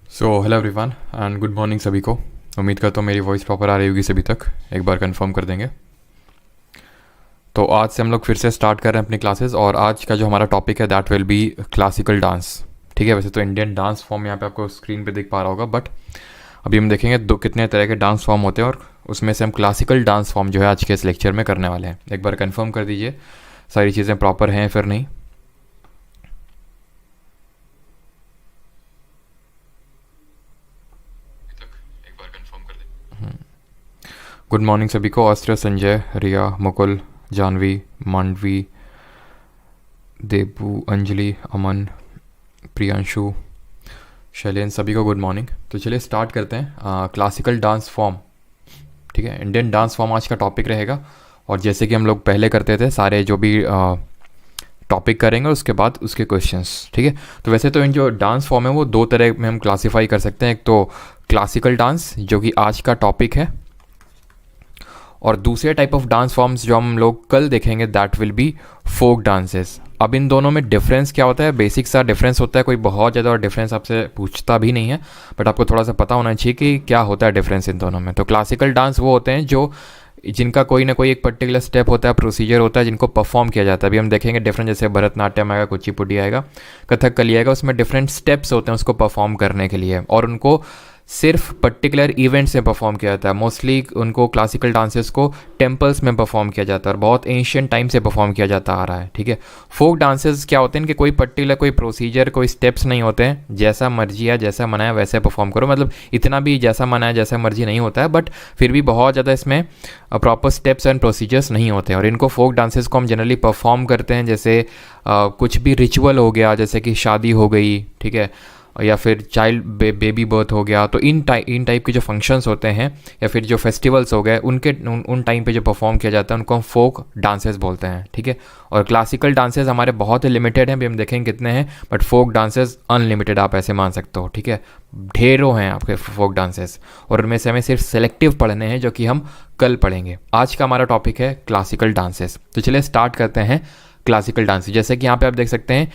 Hello everyone and good morning सभी को। उम्मीद करता हूँ मेरी वॉइस प्रॉपर आ रही होगी सभी तक। एक बार कंफर्म कर देंगे। तो आज से हम लोग फिर से स्टार्ट कर रहे हैं अपनी क्लासेस और आज का जो हमारा टॉपिक है that will B classical dance. ठीक है, वैसे तो इंडियन डांस फॉर्म यहाँ पे आपको स्क्रीन पे दिख पा रहा होगा, बट अभी हम देखेंगे दो कितने तरह के डांस फॉर्म होते हैं और उसमें से हम क्लासिकल डांस फॉर्म जो है आज के इस लेक्चर में करने वाले हैं। एक बार कन्फर्म कर दीजिए सारी चीज़ें प्रॉपर हैं फिर नहीं। गुड मॉर्निंग सभी को। अस्त्र, संजय, रिया, मुकुल, जानवी, मांडवी, देबू, अंजलि, अमन, प्रियांशु, शैलेंद्र, सभी को गुड मॉर्निंग। तो चलिए स्टार्ट करते हैं क्लासिकल डांस फॉर्म। ठीक है, इंडियन डांस फॉर्म आज का टॉपिक रहेगा और जैसे कि हम लोग पहले करते थे सारे जो भी टॉपिक करेंगे उसके बाद उसके क्वेश्चंस। ठीक है, तो वैसे तो इन जो डांस फॉर्म है वो दो तरह में हम क्लासीफाई कर सकते हैं। एक तो क्लासिकल डांस जो कि आज का टॉपिक है और दूसरे टाइप ऑफ डांस फॉर्म्स जो हम लोग कल देखेंगे that will be folk dances. अब इन दोनों में डिफरेंस क्या होता है? बेसिक सा डिफरेंस होता है, कोई बहुत ज़्यादा डिफरेंस आपसे पूछता भी नहीं है, बट आपको थोड़ा सा पता होना चाहिए कि क्या होता है डिफरेंस इन दोनों में। तो क्लासिकल डांस वो होते हैं जो जिनका कोई ना कोई एक पर्टिकुलर स्टेप होता है, प्रोसीजर होता है जिनको परफॉर्म किया जाता है। अभी हम देखेंगे डिफरेंट, जैसे भरतनाट्यम आएगा, कुचिपुड़ी आएगा, कथकली आएगा, उसमें डिफरेंट स्टेप्स होते हैं उसको परफॉर्म करने के लिए और उनको सिर्फ पर्टिकुलर इवेंट्स में परफॉर्म किया जाता है। मोस्टली उनको क्लासिकल डांसेस को टेम्पल्स में परफॉर्म किया जाता है और बहुत एंशियंट टाइम से परफॉर्म किया जाता आ रहा है। ठीक है, फोक डांसेस क्या होते हैं कि कोई पर्टिकुलर कोई प्रोसीजर, कोई स्टेप्स नहीं होते हैं, जैसा मर्जी है जैसा मनाया वैसे परफॉर्म करो। मतलब इतना भी जैसा मनाया जैसा मर्जी नहीं होता है, बट फिर भी बहुत ज़्यादा इसमें प्रॉपर स्टेप्स एंड प्रोसीजर्स नहीं होते हैं और इनको फोक डांसेस को हम जनरली परफॉर्म करते हैं जैसे कुछ भी रिचुअल हो गया, जैसे कि शादी हो गई, ठीक है, या फिर चाइल्ड बेबी बर्थ हो गया। तो इन टाइप के जो फंक्शंस होते हैं या फिर जो फेस्टिवल्स हो गए उनके उन टाइम पे जो परफॉर्म किया जाता है उनको हम फोक डांसेस बोलते हैं। ठीक है, और क्लासिकल डांसेस हमारे बहुत ही लिमिटेड हैं, अभी हम देखेंगे कितने हैं, बट फोक डांसेस अनलिमिटेड आप ऐसे मान सकते हो। ठीक है, ढेरों हैं आपके फोक डांसेस और उनमें से हमें सिर्फ सेलेक्टिव पढ़ने हैं जो कि हम कल पढ़ेंगे। आज का हमारा टॉपिक है क्लासिकल डांसेस। तो चलिए स्टार्ट करते हैं क्लासिकल डांसेस। जैसे कि यहाँ पे आप देख सकते हैं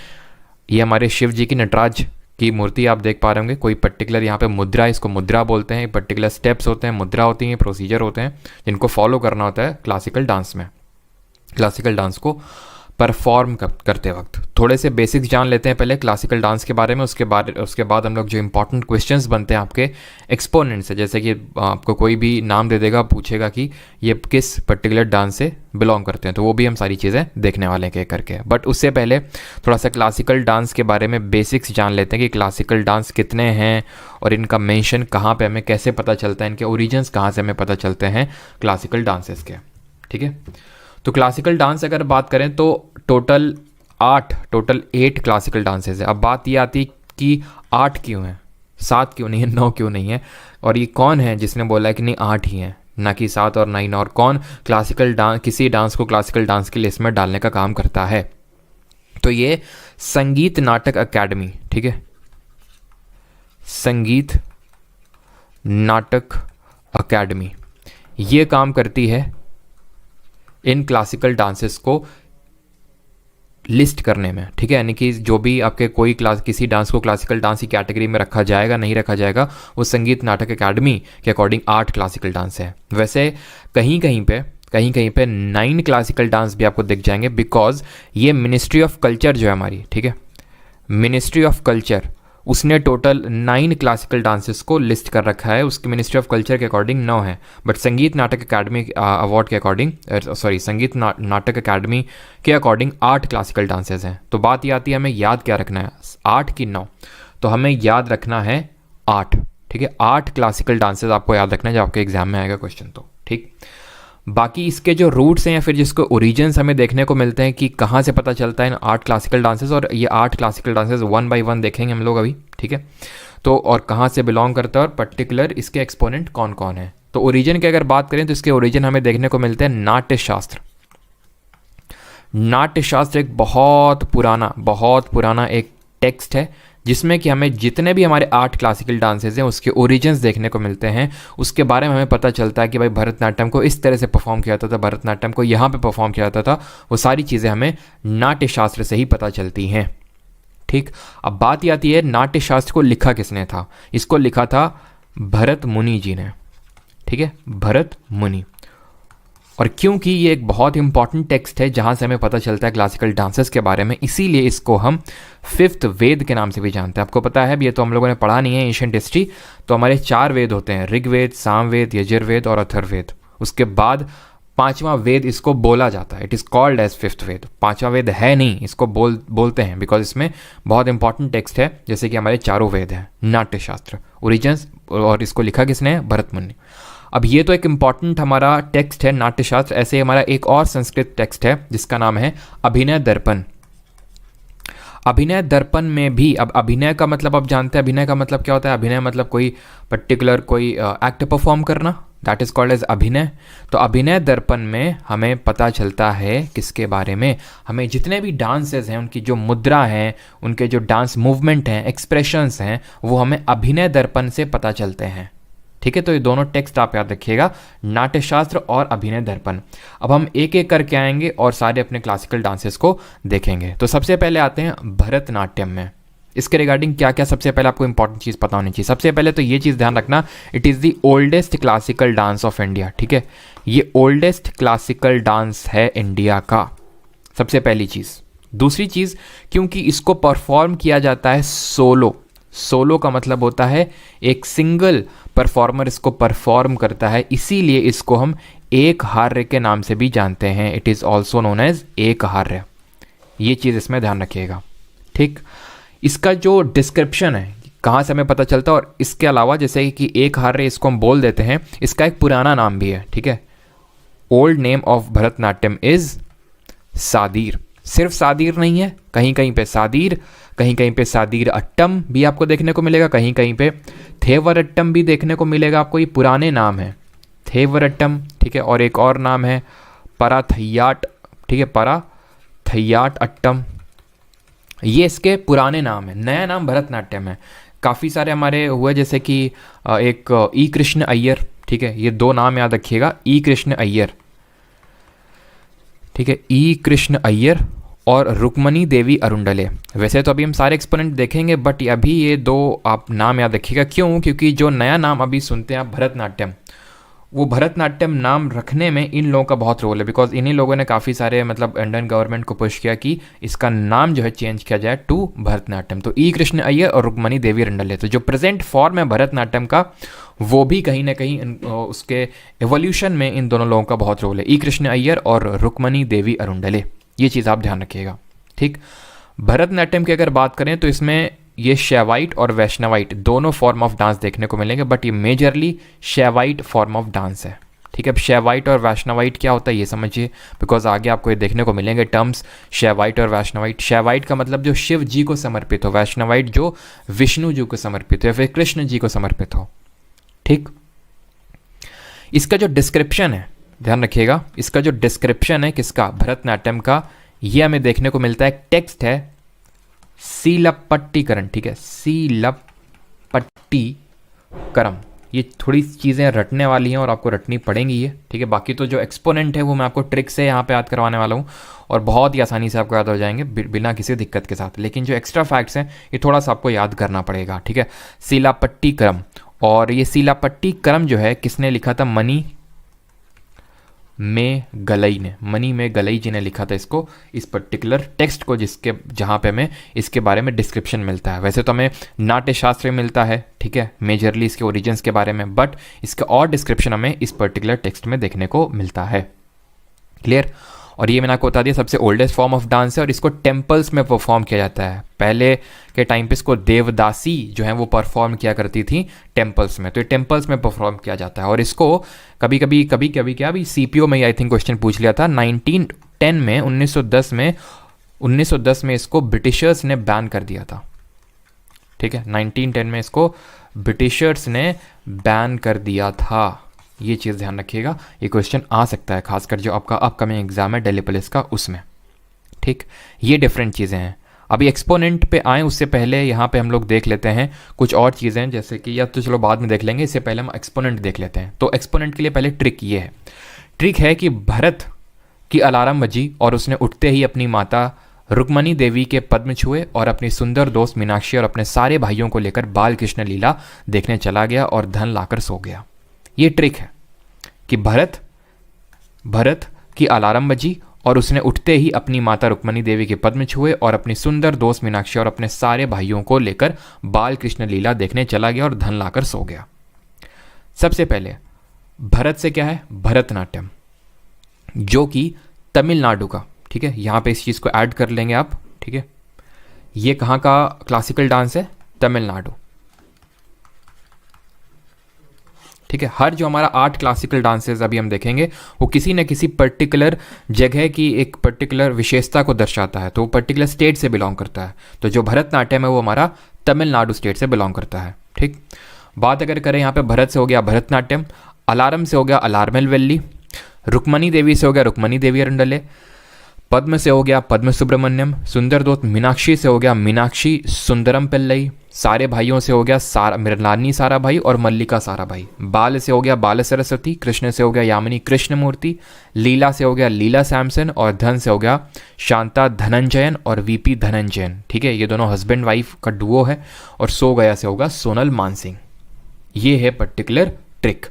ये हमारे शिव जी की नटराज की मूर्ति आप देख पा रहे होंगे। कोई पर्टिकुलर यहाँ पे मुद्रा, इसको मुद्रा बोलते हैं, पर्टिकुलर स्टेप्स होते हैं, मुद्रा होती हैं, प्रोसीजर होते हैं जिनको फॉलो करना होता है क्लासिकल डांस में, क्लासिकल डांस को परफॉर्म करते वक्त। थोड़े से बेसिक्स जान लेते हैं पहले क्लासिकल डांस के बारे में, उसके बाद हम लोग जो इंपॉर्टेंट क्वेश्चंस बनते हैं आपके एक्सपोनेंट से, जैसे कि आपको कोई भी नाम दे देगा, पूछेगा कि ये किस पर्टिकुलर डांस से बिलोंग करते हैं, तो वो भी हम सारी चीज़ें देखने वाले हैं एक करके। बट उससे पहले थोड़ा सा क्लासिकल डांस के बारे में बेसिक्स जान लेते हैं कि क्लासिकल डांस कितने हैं और इनका मेंशन कहाँ पे हमें कैसे पता चलता है, इनके ओरिजिन्स कहाँ से हमें पता चलते हैं क्लासिकल डांसेस के। ठीक है, तो क्लासिकल डांस अगर बात करें तो टोटल 8 क्लासिकल डांसेस है। अब बात ये आती कि 8 क्यों हैं, 7 क्यों नहीं है, 9 क्यों नहीं है, और ये कौन है जिसने बोला है कि नहीं 8 ही हैं, ना कि 7 और 9, और कौन क्लासिकल डांस, किसी डांस को क्लासिकल डांस की लिस्ट में डालने का काम करता है। तो ये संगीत नाटक अकेडमी, ठीक है, संगीत नाटक अकेडमी ये काम करती है इन क्लासिकल डांसेस को लिस्ट करने में। ठीक है, यानी कि जो भी आपके कोई क्लास किसी डांस को क्लासिकल डांस की कैटेगरी में रखा जाएगा नहीं रखा जाएगा, वो संगीत नाटक अकेडमी के अकॉर्डिंग 8 क्लासिकल डांस है। वैसे कहीं कहीं पे 9 क्लासिकल डांस भी आपको दिख जाएंगे, बिकॉज ये मिनिस्ट्री ऑफ कल्चर जो है हमारी, ठीक है, मिनिस्ट्री ऑफ कल्चर उसने टोटल 9 क्लासिकल डांसेस को लिस्ट कर रखा है। उसकी मिनिस्ट्री ऑफ कल्चर के अकॉर्डिंग 9 है, बट संगीत नाटक अकेडमी अवार्ड के अकॉर्डिंग संगीत नाटक अकेडमी के अकॉर्डिंग 8 क्लासिकल डांसेस हैं। तो बात ये आती है हमें याद क्या रखना है, 8 की 9, तो हमें याद रखना है 8। ठीक है, 8 क्लासिकल डांसेस आपको याद रखना है जब आपके एग्जाम में आएगा क्वेश्चन। तो ठीक, बाकी इसके जो रूट्स हैं या फिर जिसको ओरिजिन्स हमें देखने को मिलते हैं कि कहाँ से पता चलता है इन 8 क्लासिकल डांसेस, और ये 8 क्लासिकल डांसेस 1 बाय 1 देखेंगे हम लोग अभी। ठीक है, तो और कहाँ से बिलोंग करता है और पर्टिकुलर इसके एक्सपोनेंट कौन कौन है। तो ओरिजिन की अगर बात करें तो इसके ओरिजिन हमें देखने को मिलते हैं नाट्य शास्त्र। नाट्य शास्त्र एक बहुत पुराना एक टेक्स्ट है जिसमें कि हमें जितने भी हमारे 8 क्लासिकल डांसेस हैं उसके ओरिजिन्स देखने को मिलते हैं। उसके बारे में हमें पता चलता है कि भाई भरतनाट्यम को इस तरह से परफॉर्म किया जाता था, भरतनाट्यम को यहाँ पे परफॉर्म किया जाता था, वो सारी चीज़ें हमें नाट्य शास्त्र से ही पता चलती हैं। ठीक, अब बात ये आती है नाट्य शास्त्र को लिखा किसने था। इसको लिखा था भरत मुनि जी ने, ठीक है, भरत मुनि। और क्योंकि ये एक बहुत इंपॉर्टेंट टेक्स्ट है जहाँ से हमें पता चलता है क्लासिकल डांसेस के बारे में, इसीलिए इसको हम फिफ्थ वेद के नाम से भी जानते हैं। आपको पता है, ये तो हम लोगों ने पढ़ा नहीं है एशियंट हिस्ट्री, तो हमारे 4 वेद होते हैं, ऋग्वेद, सामवेद, यजुर्वेद और अथर्ववेद। उसके बाद 5वां वेद इसको बोला जाता है, it is called as fifth Veda. 5वां वेद है नहीं, इसको बोलते हैं बिकॉज इसमें बहुत इंपॉर्टेंट टेक्स्ट है, जैसे कि हमारे 4 वेद हैं, नाट्यशास्त्र, ओरिजिन्स, और इसको लिखा किसने है, भरत मुनि। अब ये तो एक इम्पॉर्टेंट हमारा टेक्स्ट है नाट्यशास्त्र। ऐसे हमारा एक और संस्कृत टेक्स्ट है जिसका नाम है अभिनय दर्पण। अभिनय दर्पण में भी, अब अभिनय का मतलब आप जानते हैं, अभिनय का मतलब क्या होता है। अभिनय मतलब कोई पर्टिकुलर कोई एक्ट परफॉर्म करना, दैट इज कॉल्ड एज अभिनय। तो अभिनय दर्पण में हमें पता चलता है किसके बारे में, हमें जितने भी डांसेस हैं उनकी जो मुद्रा हैं, उनके जो डांस मूवमेंट हैं, एक्सप्रेशंस हैं, वो हमें अभिनय दर्पण से पता चलते हैं। ठीक है, तो ये दोनों टेक्स्ट आप याद रखिएगा, नाट्यशास्त्र और अभिनय दर्पण। अब हम एक एक करके आएंगे और सारे अपने क्लासिकल डांसेस को देखेंगे। तो सबसे पहले आते हैं भरतनाट्यम में। इसके रिगार्डिंग क्या क्या सबसे पहले आपको इंपॉर्टेंट चीज़ पता होनी चाहिए। सबसे पहले तो ये चीज़ ध्यान रखना, it is the oldest classical dance of India. ठीक है, ये ओल्डेस्ट क्लासिकल डांस है इंडिया का, सबसे पहली चीज़। दूसरी चीज़, क्योंकि इसको परफॉर्म किया जाता है सोलो। सोलो का मतलब होता है एक सिंगल परफॉर्मर इसको परफॉर्म करता है, इसीलिए इसको हम एक हार्य के नाम से भी जानते हैं। It is also known as एक हार्य। ये चीज़ इसमें ध्यान रखिएगा। ठीक, इसका जो डिस्क्रिप्शन है, कहाँ से हमें पता चलता है, और इसके अलावा जैसे कि एक हार्य इसको हम बोल देते हैं, इसका एक पुराना नाम भी है। ठीक है, old name of Bharatanatyam is Sadir. सिर्फ सादीर नहीं है, कहीं कहीं पे सादीर, कहीं कहीं पे सादीर अट्टम भी आपको देखने को मिलेगा, कहीं कहीं पे थेवरट्टम भी देखने को मिलेगा आपको। ये पुराने नाम है, थेवरट्टम। ठीक है, और एक और नाम है पराथैयाट। ठीक है, पराथैयाट अट्टम, ये इसके पुराने नाम है। नया नाम भरतनाट्यम है। काफ़ी सारे हमारे हुए, जैसे कि एक ई कृष्ण अय्यर। ठीक है, ये 2 नाम याद रखिएगा, ई कृष्ण अय्यर। ठीक है, ई कृष्ण अय्यर और रुक्मणी देवी अरुंडले। वैसे तो अभी हम सारे एक्सपोनेंट देखेंगे, बट अभी ये 2 आप नाम याद रखिएगा। क्यों? क्योंकि जो नया नाम अभी सुनते हैं आप भरतनाट्यम, वो भरतनाट्यम नाम रखने में इन लोगों का बहुत रोल है, बिकॉज इन्हीं लोगों ने काफ़ी सारे मतलब इंडियन गवर्नमेंट को पुश किया कि इसका नाम जो है चेंज किया जाए टू भरतनाट्यम। तो ई कृष्ण अय्यर और रुक्मणी देवी अरुंडले, तो जो प्रेजेंट फॉर्म है भरतनाट्यम का, वो भी कहीं ना कहीं उसके एवोल्यूशन में इन दोनों लोगों का बहुत रोल है, ई कृष्ण अय्यर और रुक्मणी देवी अरुंडले। ये चीज़ आप ध्यान रखिएगा। ठीक, भरतनाट्यम की अगर बात करें तो इसमें ये शैवाइट और वैष्णवाइट दोनों फॉर्म ऑफ डांस देखने को मिलेंगे, बट ये मेजरली शैवाइट फॉर्म ऑफ डांस है। ठीक है, अब शैवाइट और वैष्णवाइट क्या होता है ये समझिए, बिकॉज आगे आपको ये देखने को मिलेंगे टर्म्स शैवाइट और वैष्णवाइट। शैवाइट का मतलब जो शिव जी को समर्पित हो, वैष्णवाइट जो विष्णु जी को समर्पित हो या फिर कृष्ण जी को समर्पित हो। ठीक, इसका जो डिस्क्रिप्शन है, ध्यान रखिएगा, इसका जो डिस्क्रिप्शन है किसका, भरतनाट्यम का, ये हमें देखने को मिलता है। टेक्स्ट है सीलपट्टीकरण। ठीक है, सीलपट्टीकरम। ये थोड़ी चीज़ें रटने वाली हैं और आपको रटनी पड़ेंगी ये। ठीक है, बाकी तो जो एक्सपोनेंट है वो मैं आपको ट्रिक से यहाँ पे याद करवाने वाला हूँ और बहुत ही आसानी से आपको याद हो जाएंगे बिना किसी दिक्कत के साथ। लेकिन जो एक्स्ट्रा फैक्ट्स हैं ये थोड़ा सा आपको याद करना पड़ेगा। ठीक है, सीलापट्टीकरम, और ये सीलापट्टीकरम जो है किसने लिखा था, मणि में गलई ने, मणि में गलई जी ने लिखा था इसको, इस पर्टिकुलर टेक्स्ट को, जिसके जहाँ पे हमें इसके बारे में डिस्क्रिप्शन मिलता है। वैसे तो हमें नाट्यशास्त्र में मिलता है, ठीक है, मेजरली इसके ओरिजिन्स के बारे में, बट इसका और डिस्क्रिप्शन हमें इस पर्टिकुलर टेक्स्ट में देखने को मिलता है। क्लियर? और ये मैंने आपको बता दिया सबसे ओल्डेस्ट फॉर्म ऑफ डांस है और इसको टेम्पल्स में परफॉर्म किया जाता है। पहले के टाइम पे इसको देवदासी जो है वो परफॉर्म किया करती थी टेम्पल्स में, तो ये टेम्पल्स में परफॉर्म किया जाता है। और इसको कभी कभी क्या अभी सीपीओ में आई थिंक क्वेश्चन पूछ लिया था 1910 में, 1910 में इसको ब्रिटिशर्स ने बैन कर दिया था। ठीक है, 1910 में इसको ब्रिटिशर्स ने बैन कर दिया था। ये चीज़ ध्यान रखिएगा, ये क्वेश्चन आ सकता है, खासकर जो आपका अपकमिंग एग्जाम है दिल्ली पुलिस का उसमें। ठीक, ये डिफरेंट चीज़ें हैं। अभी एक्सपोनेंट पे आए उससे पहले यहाँ पे हम लोग देख लेते हैं कुछ और चीज़ें, जैसे कि या तो चलो बाद में देख लेंगे, इससे पहले हम एक्सपोनेंट देख लेते हैं। तो एक्सपोनेंट के लिए पहले ट्रिक ये है, ट्रिक है कि भरत की अलार्म बजी और उसने उठते ही अपनी माता रुक्मणी देवी के पद्म छुए और अपनी सुंदर दोस्त मीनाक्षी और अपने सारे भाइयों को लेकर बाल कृष्ण लीला देखने चला गया और धन लाकर सो गया। ये ट्रिक है कि भरत की अलार्म बजी और उसने उठते ही अपनी माता रुक्मणी देवी के पद्म छुए और अपनी सुंदर दोस्त मीनाक्षी और अपने सारे भाइयों को लेकर बाल कृष्ण लीला देखने चला गया और धन लाकर सो गया। सबसे पहले भरत से क्या है, भरतनाट्यम, जो कि तमिलनाडु का, ठीक है, यहाँ पे इस चीज़ को ऐड कर लेंगे आप, ठीक है। ये कहाँ का क्लासिकल डांस है, तमिलनाडु, ठीक है। हर जो हमारा 8 क्लासिकल डांसेस अभी हम देखेंगे वो किसी न किसी पर्टिकुलर जगह की एक पर्टिकुलर विशेषता को दर्शाता है, तो वो पर्टिकुलर स्टेट से बिलोंग करता है। तो जो भरतनाट्यम है वो हमारा तमिलनाडु स्टेट से बिलोंग करता है, ठीक। बात अगर करें यहाँ पे भरत से हो गया भरतनाट्यम, अलार्म से हो गया अलार्मेल वैली, रुक्मणी देवी से हो गया रुक्मणी देवी अरुंडले, पद्म से हो गया पद्म सुब्रमण्यम, सुंदर दोस्त मीनाक्षी से हो गया मीनाक्षी सुंदरम पिल्लई, सारे भाइयों से हो गया सारा मृणालिनी सारा भाई और मल्लिका सारा भाई, बाल से हो गया बाल सरस्वती, कृष्ण से हो गया यामिनी कृष्णमूर्ति, लीला से हो गया लीला सैमसन और धन से हो गया शांता धनंजयन और वीपी धनंजयन, ठीक है। ये दोनों हस्बैंड वाइफ का डुओ है। और सो गया से होगा सोनल मानसिंह। ये है पर्टिकुलर ट्रिक।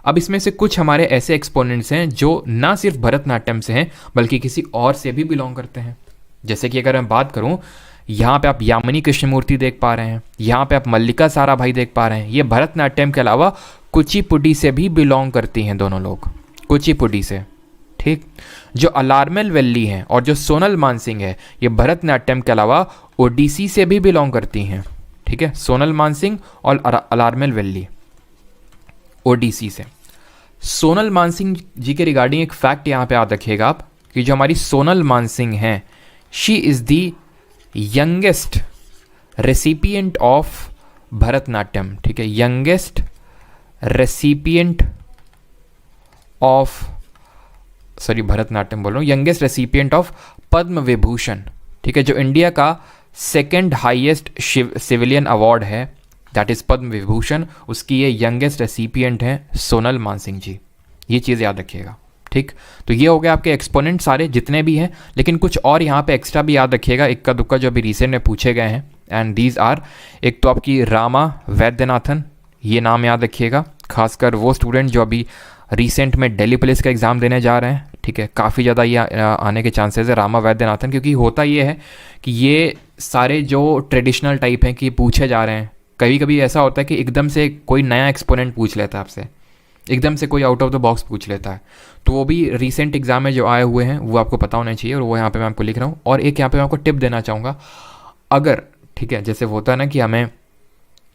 अब इसमें से कुछ हमारे ऐसे एक्सपोनेंट्स हैं जो ना सिर्फ भरतनाट्यम से हैं बल्कि किसी और से भी बिलोंग करते हैं। जैसे कि अगर मैं बात करूं, यहाँ पे आप यामिनी कृष्णमूर्ति देख पा रहे हैं, यहाँ पे आप मल्लिका सारा भाई देख पा रहे हैं। ये भरतनाट्यम के अलावा कुचिपुडी से भी बिलोंग करती हैं दोनों लोग, कुचिपुडी से, ठीक। जो अलार्मेल वैली हैं और जो सोनल मानसिंह है ये भरतनाट्यम के अलावा ओडिसी से भी बिलोंग करती हैं, ठीक है। सोनल मानसिंह और अलार्मेल वैली ओडिसी से। सोनल मानसिंह जी के रिगार्डिंग एक फैक्ट यहाँ पे याद रखिएगा आप कि जो हमारी सोनल मानसिंह हैं, she is the youngest recipient of Bharatanatyam, ठीक है, youngest recipient of, sorry Bharatanatyam बोल रहा हूँ, youngest recipient of Padma Vibhushan, ठीक है, जो इंडिया का सेकेंड हाईएस्ट सिविलियन अवार्ड है, दैट इज़ पद्म विभूषण। उसकी ये यंगेस्ट रेसिपिएंट हैं सोनल मानसिंह जी। ये चीज़ याद रखिएगा, ठीक। तो ये हो गए आपके एक्सपोनेंट सारे जितने भी हैं, लेकिन कुछ और यहाँ पे एक्स्ट्रा भी याद रखिएगा, इक्का दुक्का जो अभी रिसेंट में पूछे गए हैं। एंड दीज आर, एक तो आपकी रामा वैद्यनाथन, ये नाम याद रखिएगा, खासकर वो स्टूडेंट जो अभी रिसेंट में दिल्ली पुलिस का एग्ज़ाम देने जा रहे हैं, ठीक है। काफ़ी ज़्यादा ये आने के चांसेस है रामा वैद्यनाथन, क्योंकि होता ये है कि ये सारे जो ट्रेडिशनल टाइप हैं कि पूछे जा रहे हैं। कभी कभी ऐसा होता है कि एकदम से कोई नया एक्सपोनेंट पूछ लेता है आपसे, एकदम से कोई आउट ऑफ द बॉक्स पूछ लेता है, तो वो भी रिसेंट एग्जाम में जो आए हुए हैं वो आपको पता होना चाहिए, और वो यहाँ पे मैं आपको लिख रहा हूँ। और एक यहाँ पे मैं आपको टिप देना चाहूँगा, अगर, ठीक है, जैसे होता है ना कि हमें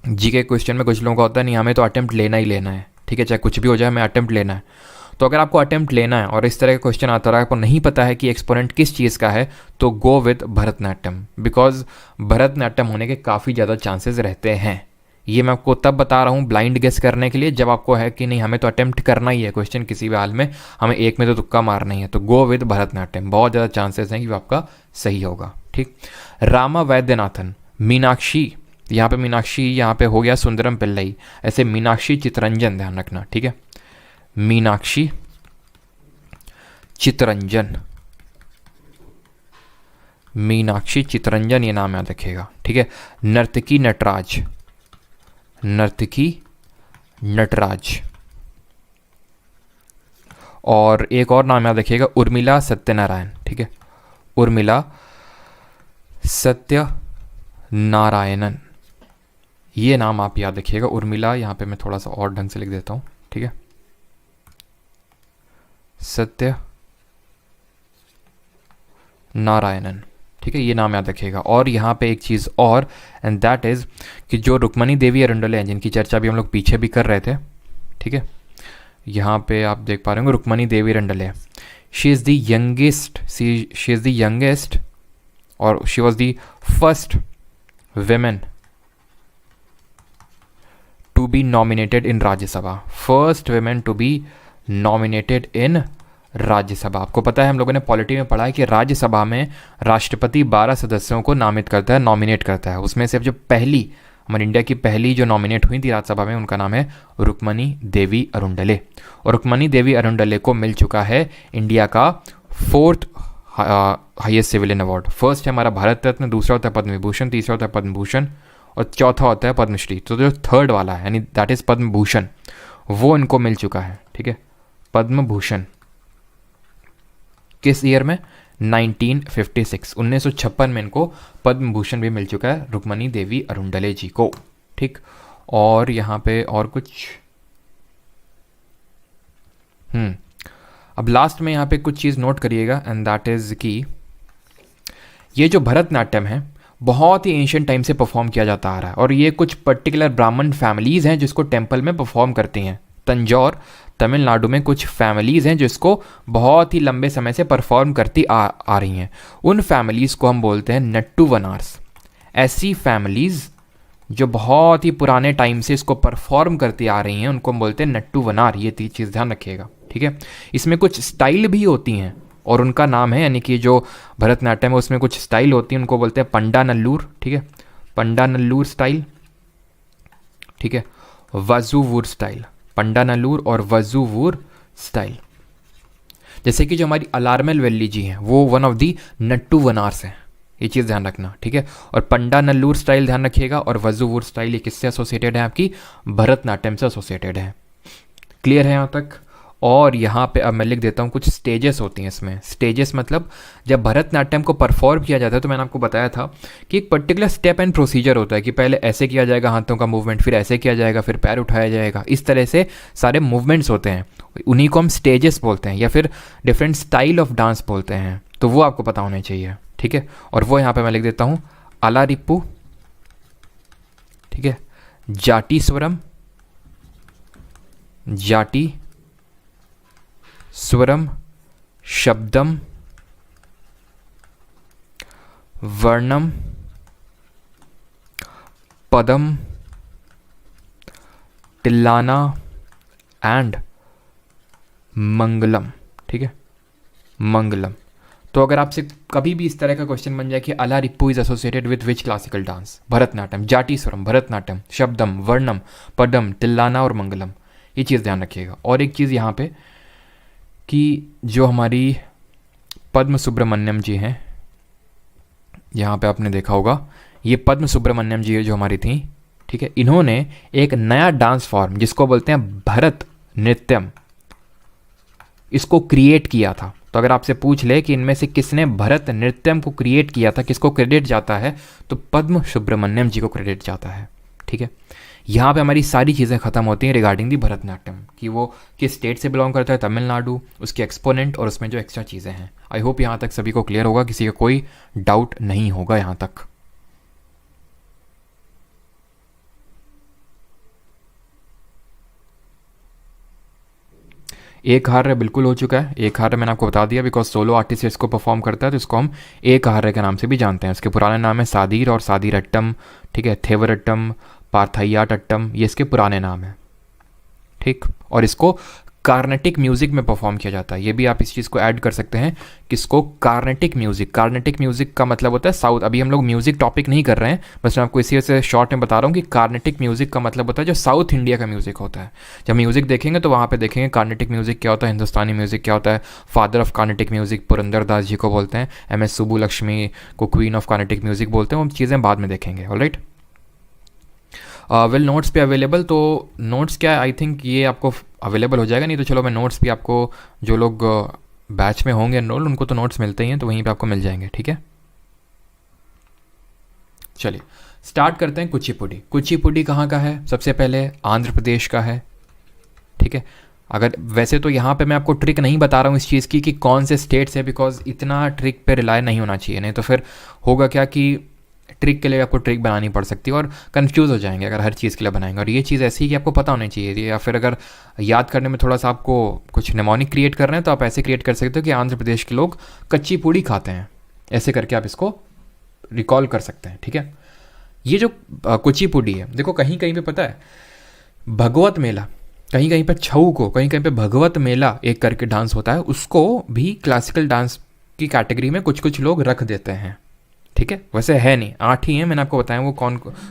जीके क्वेश्चन में कुछ लोगों का होता है नहीं हमें तो अटेम्प्ट लेना ही लेना है, ठीक है, चाहे कुछ भी हो जाए हमें अटेम्प्ट लेना है। तो अगर आपको अटेम्प्ट लेना है और इस तरह का क्वेश्चन आता रहा, आपको नहीं पता है कि एक्सपोनेंट किस चीज़ का है, तो go with Bharatanatyam, because Bharatanatyam होने के काफ़ी ज़्यादा चांसेस रहते हैं। ये मैं आपको तब बता रहा हूँ ब्लाइंड गेस करने के लिए जब आपको है कि नहीं हमें तो अटेम्प्ट करना ही है क्वेश्चन किसी भी हाल में, हमें एक में तो तुक्का मारना ही है, तो गो विद भरतनाट्यम, बहुत ज़्यादा चांसेस हैं कि वो आपका सही होगा, ठीक। रामा वैद्यनाथन, मीनाक्षी, यहाँ पे मीनाक्षी, यहाँ पे हो गया सुंदरम पिल्लई, ऐसे मीनाक्षी चितरंजन ध्यान रखना, ठीक है, मीनाक्षी चितरंजन, मीनाक्षी चितरंजन ये नाम याद रखिएगा, ठीक है। नर्तकी नटराज, नर्तकी नटराज, और एक और नाम याद रखिएगा उर्मिला सत्यनारायण, ठीक है, उर्मिला सत्यनारायणन, ये नाम आप याद रखिएगा। उर्मिला यहाँ पे मैं थोड़ा सा और ढंग से लिख देता हूँ, ठीक है, सत्य नारायणन, ठीक है, ये नाम याद रखिएगा। और यहाँ पे एक चीज़ और, एंड दैट इज़ कि जो रुक्मणी देवी अरुंडले हैं जिनकी चर्चा भी हम लोग पीछे भी कर रहे थे, ठीक है, यहाँ पे आप देख पा रहे होंगे Rukmini Devi Arundale, she is the youngest, she is the youngest और she was the first women to be nominated in Rajya Sabha, first women to be nominated in Rajya Sabha. आपको पता है हम लोगों ने पॉलिटी में पढ़ा है कि राज्यसभा में राष्ट्रपति 12 सदस्यों को नामित करता है, नॉमिनेट करता है। उसमें से जो पहली हमारे इंडिया की पहली जो नॉमिनेट हुई थी राज्यसभा में उनका नाम है रुक्मणी देवी अरुंडले, और रुक्मणी देवी अरुंडले को मिल चुका है इंडिया का 4th highest civilian award. First है हमारा भारत रत्न, दूसरा होता है पद्म विभूषण, तीसरा होता है पद्म भूषण और चौथा होता है पद्मश्री। तो जो थर्ड वाला है यानी दैट इज़ पद्म भूषण, वो इनको मिल चुका है। ठीक है, पद्म भूषण किस ईयर में? 1956, 1956 में इनको पद्म भूषण भी मिल चुका है, रुक्मणी देवी अरुंडले जी को। ठीक, और यहाँ पे और कुछ अब लास्ट में यहाँ पे कुछ चीज़ नोट करिएगा, एंड दैट इज़ कि ये जो भरतनाट्यम है बहुत ही एंशियंट टाइम से परफॉर्म किया जाता आ रहा है, और ये कुछ पर्टिकुलर ब्राह्मण फैमिलीज़ हैं जिसको टेम्पल में परफॉर्म करती हैं। तंजौर तमिलनाडु में कुछ फैमिलीज़ हैं जिसको बहुत ही लंबे समय से परफॉर्म करती आ रही हैं। उन फैमिलीज़ को हम बोलते हैं नट्टू वनार्स। ऐसी फैमिलीज़ जो बहुत ही पुराने टाइम से इसको परफॉर्म करती आ रही हैं उनको हम बोलते हैं नट्टू वनार। ये चीज़ ध्यान रखिएगा। ठीक है, इसमें कुछ स्टाइल भी होती हैं और उनका नाम है, यानी कि जो भरतनाट्यम है उसमें कुछ स्टाइल होती है, उनको बोलते हैं पंडा नल्लूर। ठीक है, पंडा नल्लूर स्टाइल। ठीक है, वजुवूर स्टाइल, पंडा नल्लूर और वजुवूर स्टाइल। जैसे कि जो हमारी अलारमेल वैली जी हैं वो वन ऑफ दी नट्टू वनार्स हैं, ये चीज़ ध्यान रखना। ठीक है, और पंडा नल्लूर स्टाइल ध्यान रखिएगा, और वजुवूर स्टाइल ये किससे एसोसिएटेड है? आपकी भरतनाट्यम से एसोसिएटेड है। क्लियर है यहाँ तक? और यहाँ पे अब मैं लिख देता हूँ कुछ स्टेजेस होती हैं इसमें। स्टेजेस मतलब जब भरतनाट्यम को परफॉर्म किया जाता है तो मैंने आपको बताया था कि एक पर्टिकुलर स्टेप एंड प्रोसीजर होता है कि पहले ऐसे किया जाएगा हाथों का मूवमेंट, फिर ऐसे किया जाएगा, फिर पैर उठाया जाएगा, इस तरह से सारे मूवमेंट्स होते हैं, उन्हीं को हम स्टेजेस बोलते हैं या फिर डिफरेंट स्टाइल ऑफ डांस बोलते हैं। तो वो आपको पता होने चाहिए। ठीक है, और वो यहाँ पर मैं लिख देता हूँ अलारिप्पू। ठीक है, जाटी स्वरम, जाटी स्वरम, शब्दम, वर्णम, पदम, तिल्लाना एंड मंगलम। ठीक है, मंगलम। तो अगर आपसे कभी भी इस तरह का क्वेश्चन बन जाए कि Alarippu is associated with which classical dance? Bharatanatyam, Jati Swaram, Bharatanatyam, शब्दम, वर्णम, पदम, तिल्लाना और मंगलम। ये चीज़ ध्यान रखिएगा। और एक चीज़ यहाँ पे कि जो हमारी पद्म सुब्रमण्यम जी हैं, यहाँ पे आपने देखा होगा ये पद्म सुब्रमण्यम जी जो हमारी थी, ठीक है, इन्होंने एक नया डांस फॉर्म जिसको बोलते हैं भरत नृत्यम, इसको क्रिएट किया था। तो अगर आपसे पूछ ले कि इनमें से किसने भरत नृत्यम को क्रिएट किया था, किसको क्रेडिट जाता है, तो पद्म सुब्रमण्यम जी को क्रेडिट जाता है। ठीक है, यहाँ पे हमारी सारी चीज़ें ख़त्म होती हैं रिगार्डिंग दी भरतनाट्यम, कि वो किस स्टेट से बिलोंग करता है, तमिलनाडु, उसके एक्सपोनेंट और उसमें जो एक्स्ट्रा चीज़ें हैं। आई होप यहाँ तक सभी को क्लियर होगा, किसी का कोई डाउट नहीं होगा यहाँ तक। एक हार्य बिल्कुल हो चुका है। एक हार्य मैंने आपको बता दिया बिकॉज सोलो आर्टिस्ट इसको परफॉर्म करता है, तो इसको हम एक हार्य के नाम से भी जानते हैं। इसके पुराने नाम है सादीर और सादीरट्टम। ठीक है, थेवरट्टम, पार्थायाटट्टम, ये इसके पुराने नाम है। ठीक, और इसको कार्नेटिक म्यूज़िक में परफॉर्म किया जाता है। ये भी आप इस चीज़ को ऐड कर सकते हैं, किसको? कार्नेटिक म्यूज़िक। कार्नेटिक म्यूज़िक का मतलब होता है साउथ। अभी हम लोग म्यूज़िक टॉपिक नहीं कर रहे हैं, बस मैं आपको इसी से शॉर्ट में बता रहा हूँ कि कार्नेटिक म्यूज़िक का मतलब होता है जो साउथ इंडिया का म्यूज़िक होता है। जब म्यूज़िक देखेंगे तो वहाँ पे देखेंगे कार्नेटिक म्यूज़िक क्या होता है, हिंदुस्तानी म्यूज़िक क्या होता है। Father of Carnatic music Purandara Das ji को बोलते हैं, MS सुब्बुलक्ष्मी को क्वीन ऑफ कार्नेटिक म्यूज़िक बोलते हैं। वो चीज़ें बाद में देखेंगे। ऑलराइट, वेल नोट्स पे अवेलेबल, तो नोट्स क्या है, आई थिंक ये आपको अवेलेबल हो जाएगा। नहीं तो चलो मैं नोट्स भी आपको, जो लोग बैच में होंगे एनरोल उनको तो नोट्स मिलते ही हैं, तो वहीं पे आपको मिल जाएंगे। ठीक है, चलिए स्टार्ट करते हैं। कुचिपुड़ी। कुचिपुड़ी कहाँ का है? सबसे पहले आंध्र प्रदेश का है। ठीक है, अगर वैसे तो यहाँ पे मैं आपको ट्रिक नहीं बता रहा हूँ इस चीज़ की कि कौन से स्टेट से, बिकॉज इतना ट्रिक पे रिलाय नहीं होना चाहिए, नहीं तो फिर होगा क्या कि ट्रिक के लिए आपको ट्रिक बनानी पड़ सकती है और कंफ्यूज हो जाएंगे अगर हर चीज़ के लिए बनाएंगे। और ये चीज़ ऐसी है कि आपको पता होनी चाहिए, या फिर अगर याद करने में थोड़ा सा आपको कुछ निमोनिक क्रिएट कर रहे हैं तो आप ऐसे क्रिएट कर सकते हो कि आंध्र प्रदेश के लोग कच्ची पूड़ी खाते हैं, ऐसे करके आप इसको रिकॉल कर सकते हैं। ठीक है, ये जो कुचिपुड़ी है, देखो कहीं कहीं पे पता है भगवत मेला, कहीं कहीं पे छऊ को, कहीं कहीं पे भगवत मेला एक करके डांस होता है, उसको भी क्लासिकल डांस की कैटेगरी में कुछ कुछ लोग रख देते हैं। ठीक है, वैसे है नहीं, 8 ही हैं, मैंने आपको बताया वो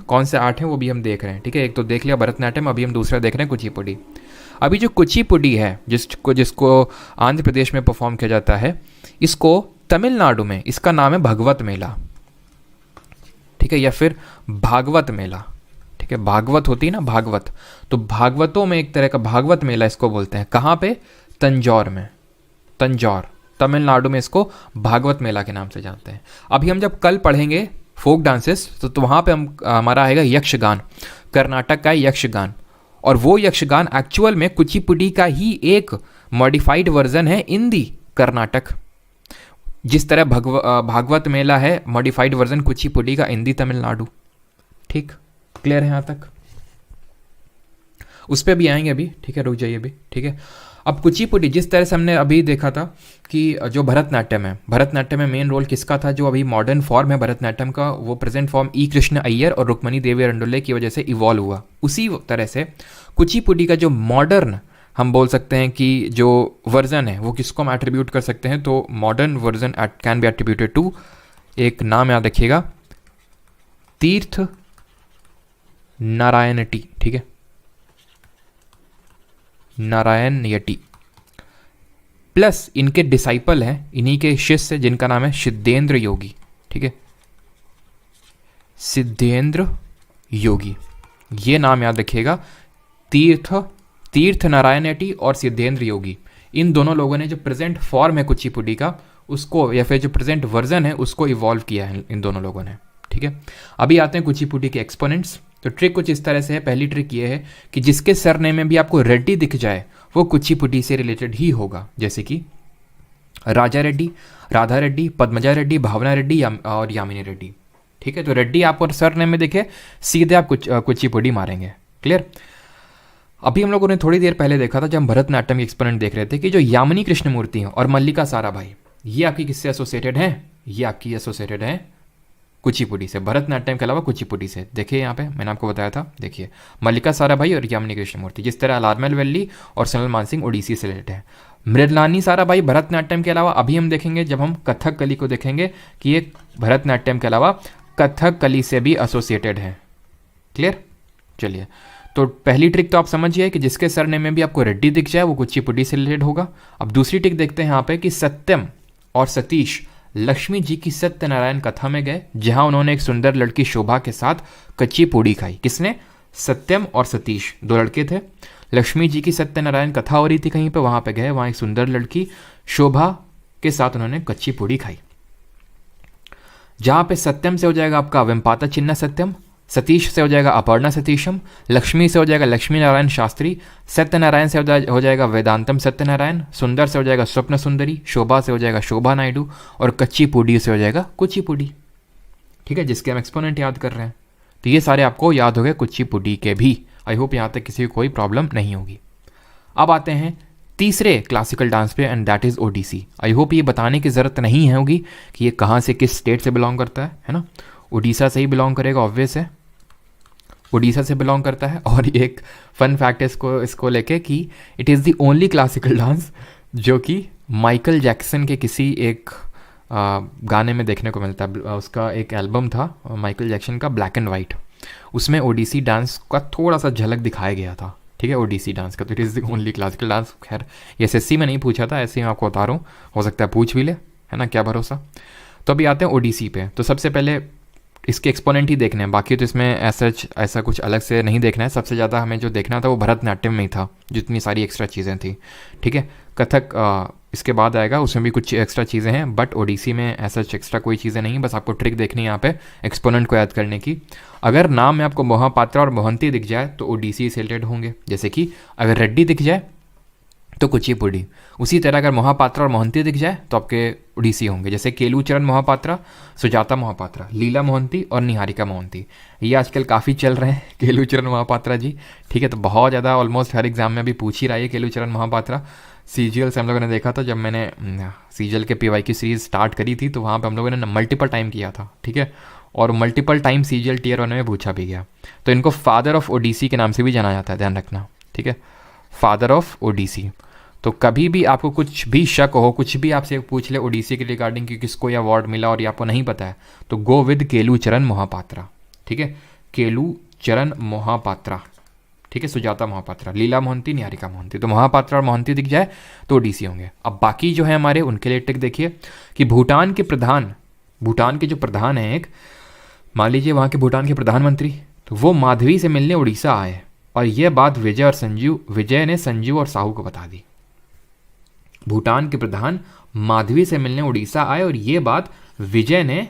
कौन से 8 हैं वो भी हम देख रहे हैं। ठीक है, एक तो देख लिया भरतनाट्यम, अभी हम दूसरा देख रहे हैं कुचिपुड़ी। अभी जो कुचिपुड़ी है जिसको आंध्र प्रदेश में परफॉर्म किया जाता है, इसको तमिलनाडु में इसका नाम है भगवत मेला, ठीक है, या फिर भागवत मेला, ठीक है, भागवत होती है ना भागवत, तो भागवतों में एक तरह का भागवत मेला इसको बोलते हैं। कहाँ पे? तंजौर में, तंजौर तमिलनाडु में इसको भागवत मेला के नाम से जानते हैं। अभी हम जब कल पढ़ेंगे फोक डांसेस तो वहाँ पे हमारा आएगा यक्षगान, कर्नाटक का यक्षगान, और वो यक्षगान एक्चुअल में कुचिपुड़ी का ही एक मॉडिफाइड वर्जन है इन दी कर्नाटक। जिस तरह भागवत मेला है मॉडिफाइड वर्जन कुचिपुड़ी का इन दी तमिलनाडु। ठीक, क्लियर है यहाँ तक? उस पर भी आएंगे अभी, ठीक है, रुक जाइए अभी, ठीक है। अब कुचिपुड़ी जिस तरह से हमने अभी देखा था कि जो भरतनाट्यम है, भरतनाट्यम में मेन रोल किसका था? जो अभी मॉडर्न फॉर्म है भरतनाट्यम का, वो प्रेजेंट फॉर्म ई कृष्ण अय्यर और रुक्मणी देवी अरंडोले की वजह से इवॉल्व हुआ। उसी तरह से कुचिपुड़ी का जो मॉडर्न हम बोल सकते हैं कि जो वर्जन है वो किसको हम एट्रीब्यूट कर सकते हैं? तो modern version can be attributed to, एक नाम याद रखिएगा, तीर्थ नारायण टी, ठीक है, नारायण यटी, प्लस इनके डिसाइपल हैं, इन्हीं के शिष्य जिनका नाम है सिद्धेंद्र योगी, ठीक है, सिद्धेंद्र योगी, ये नाम याद रखिएगा। तीर्थ नारायण यटी और सिद्धेंद्र योगी, इन दोनों लोगों ने जो प्रेजेंट फॉर्म है कुचिपुड़ी का उसको, या फिर जो प्रेजेंट वर्जन है उसको इवॉल्व किया है इन दोनों लोगों ने, ठीक है। अभी आते हैं कुचिपुड़ी के एक्सपोनेंट्स। तो ट्रिक कुछ इस तरह से है। पहली ट्रिक ये है कि जिसके सरनेम में भी आपको रेड्डी दिख जाए वो कुचिपुड़ी से रिलेटेड ही होगा, जैसे कि राजा रेड्डी, राधा रेड्डी, पद्मजा रेड्डी, भावना रेड्डी और यामिनी रेड्डी, ठीक है। तो रेड्डी आपको सरनेम में दिखे सीधे आप कुचिपुड़ी मारेंगे। क्लियर? अभी हम लोगों ने थोड़ी देर पहले देखा था जब हम भरतनाट्यम के एक्सपोनेंट देख रहे थे कि जो यामिनी कृष्णमूर्ति हैं और मल्लिका साराभाई, ये आपकी किससे एसोसिएटेड हैं? ये आपकी एसोसिएटेड हैं कुचिपुड़ी से, भरतनाट्यम के अलावा कुचिपुड़ी से। देखिए यहाँ पे मैंने आपको बताया था, देखिए मल्लिका साराभाई और यामिनी कृष्णमूर्ति। जिस तरह अलारमेल वैली और सोनल मानसिंह ओडिसी से रिलेटेड है। मृदलानी साराभाई भरतनाट्यम के अलावा, अभी हम देखेंगे जब हम कथकली को देखेंगे कि ये भरतनाट्यम के अलावा कथकली से भी एसोसिएटेड है। क्लियर? चलिए, तो पहली ट्रिक तो आप समझिए कि जिसके सरनेम में भी आपको रेड्डी दिख जाए वो कुचिपुड़ी से रिलेटेड होगा। अब दूसरी ट्रिक देखते हैं यहाँ पे कि सत्यम और सतीश लक्ष्मी जी की सत्यनारायण कथा में गए, जहां उन्होंने एक सुंदर लड़की शोभा के साथ कच्ची पूड़ी खाई। किसने? सत्यम और सतीश, दो लड़के थे। लक्ष्मी जी की सत्यनारायण कथा हो रही थी कहीं पे, वहां पे गए, वहां एक सुंदर लड़की शोभा के साथ उन्होंने कच्ची पूड़ी खाई। जहां पे सत्यम से हो जाएगा आपका वेम्पाता चिन्ना सत्यम, सतीश से हो जाएगा अपर्णा सतीशम, लक्ष्मी से हो जाएगा लक्ष्मी नारायण शास्त्री, सत्यनारायण से हो जाएगा वेदांतम सत्यनारायण, सुंदर से हो जाएगा स्वप्न सुंदरी, शोभा से हो जाएगा शोभा नायडू और कच्ची पूड़ी से हो जाएगा कुचिपुड़ी। ठीक है, जिसके हम एक्सपोनेंट याद कर रहे हैं। तो ये सारे आपको याद हो गए कुचिपुड़ी के भी। आई होप यहाँ तक किसी को कोई प्रॉब्लम नहीं होगी। अब आते हैं तीसरे क्लासिकल डांस पे, and that is Odissi. I hope ये बताने की ज़रूरत नहीं होगी कि ये कहाँ से, किस स्टेट से बिलोंग करता है ना। उड़ीसा से ही बिलोंग करेगा, ऑब्वियस है, उड़ीसा से बिलोंग करता है। और एक फन फैक्ट है इसको लेके कि it is the only classical dance जो कि माइकल जैक्सन के किसी एक गाने में देखने को मिलता है। उसका एक एल्बम था माइकल जैक्सन का, ब्लैक एंड वाइट, उसमें ओडिसी डांस का थोड़ा सा झलक दिखाया गया था। ठीक है, ओडिसी डांस का। तो it is the only classical dance. खैर ये SSC में नहीं पूछा था, ऐसे ही मैं आपको बता रहा हूँ, हो सकता है पूछ भी ले, है ना, क्या भरोसा। तो अभी आते हैं ओडिसी पे। तो सबसे पहले इसके एक्सपोनेंट ही देखने हैं, बाकी तो इसमें ऐसा कुछ अलग से नहीं देखना है। सबसे ज़्यादा हमें जो देखना था वो भरतनाट्यम में ही था, जितनी सारी एक्स्ट्रा चीज़ें थी। ठीक है, कथक इसके बाद आएगा, उसमें भी कुछ एक्स्ट्रा चीज़ें हैं, बट ओडिसी में ऐसा एक्स्ट्रा कोई चीज़ें नहीं। बस आपको ट्रिक देखनी है यहाँ पे एक्सपोनेंट को याद करने की। अगर नाम में आपको मोहापात्रा और मोहंती दिख जाए तो ओडिसी से रिलेटेड होंगे। जैसे कि अगर रेड्डी दिख जाए तो कुचिपुड़ी, उसी तरह अगर मोहापात्रा और मोहंती दिख जाए तो आपके उड़ीसी होंगे। जैसे केलूचरण मोहापात्रा, सुजाता मोहापात्रा, लीला मोहंती और निहारिका मोहंती, ये आजकल काफ़ी चल रहे हैं केलूचरण मोहापात्रा जी। ठीक है, तो बहुत ज़्यादा ऑलमोस्ट हर एग्जाम में भी पूछ ही रहा है केलूचरण मोहापात्रा। CGL से हम लोगों ने देखा था, जब मैंने CGL के PY की सीरीज़ स्टार्ट करी थी तो वहाँ पर हम लोगों ने मल्टीपल टाइम किया था। ठीक है, और मल्टीपल टाइम CGL Tier 1 में पूछा भी गया। तो इनको फादर ऑफ ओडिसी के नाम से भी जाना जाता है, ध्यान रखना। ठीक है, फादर ऑफ ओडिसी। तो कभी भी आपको कुछ भी शक हो, कुछ भी आपसे पूछ ले ओडिसी के रिगार्डिंग कि किसको ये अवार्ड मिला और ये आपको नहीं पता है, तो गो विद केलूचरण मोहापात्रा। ठीक है, केलूचरण मोहापात्रा। ठीक है, सुजाता महापात्रा, लीला मोहंती, निहारिका मोहंती। तो महापात्रा और मोहंती दिख जाए तो ओडिसी होंगे। अब बाकी जो है हमारे उनके लिए ट्रिक देखिए कि भूटान के जो प्रधान हैं, एक मान लीजिए वहाँ के भूटान के प्रधानमंत्री, तो वो माधवी से मिलने उड़ीसा आए और ये बात विजय ने संजू और साहू को बता दी। भूटान के प्रधान माधवी से मिलने उड़ीसा आए और ये बात विजय ने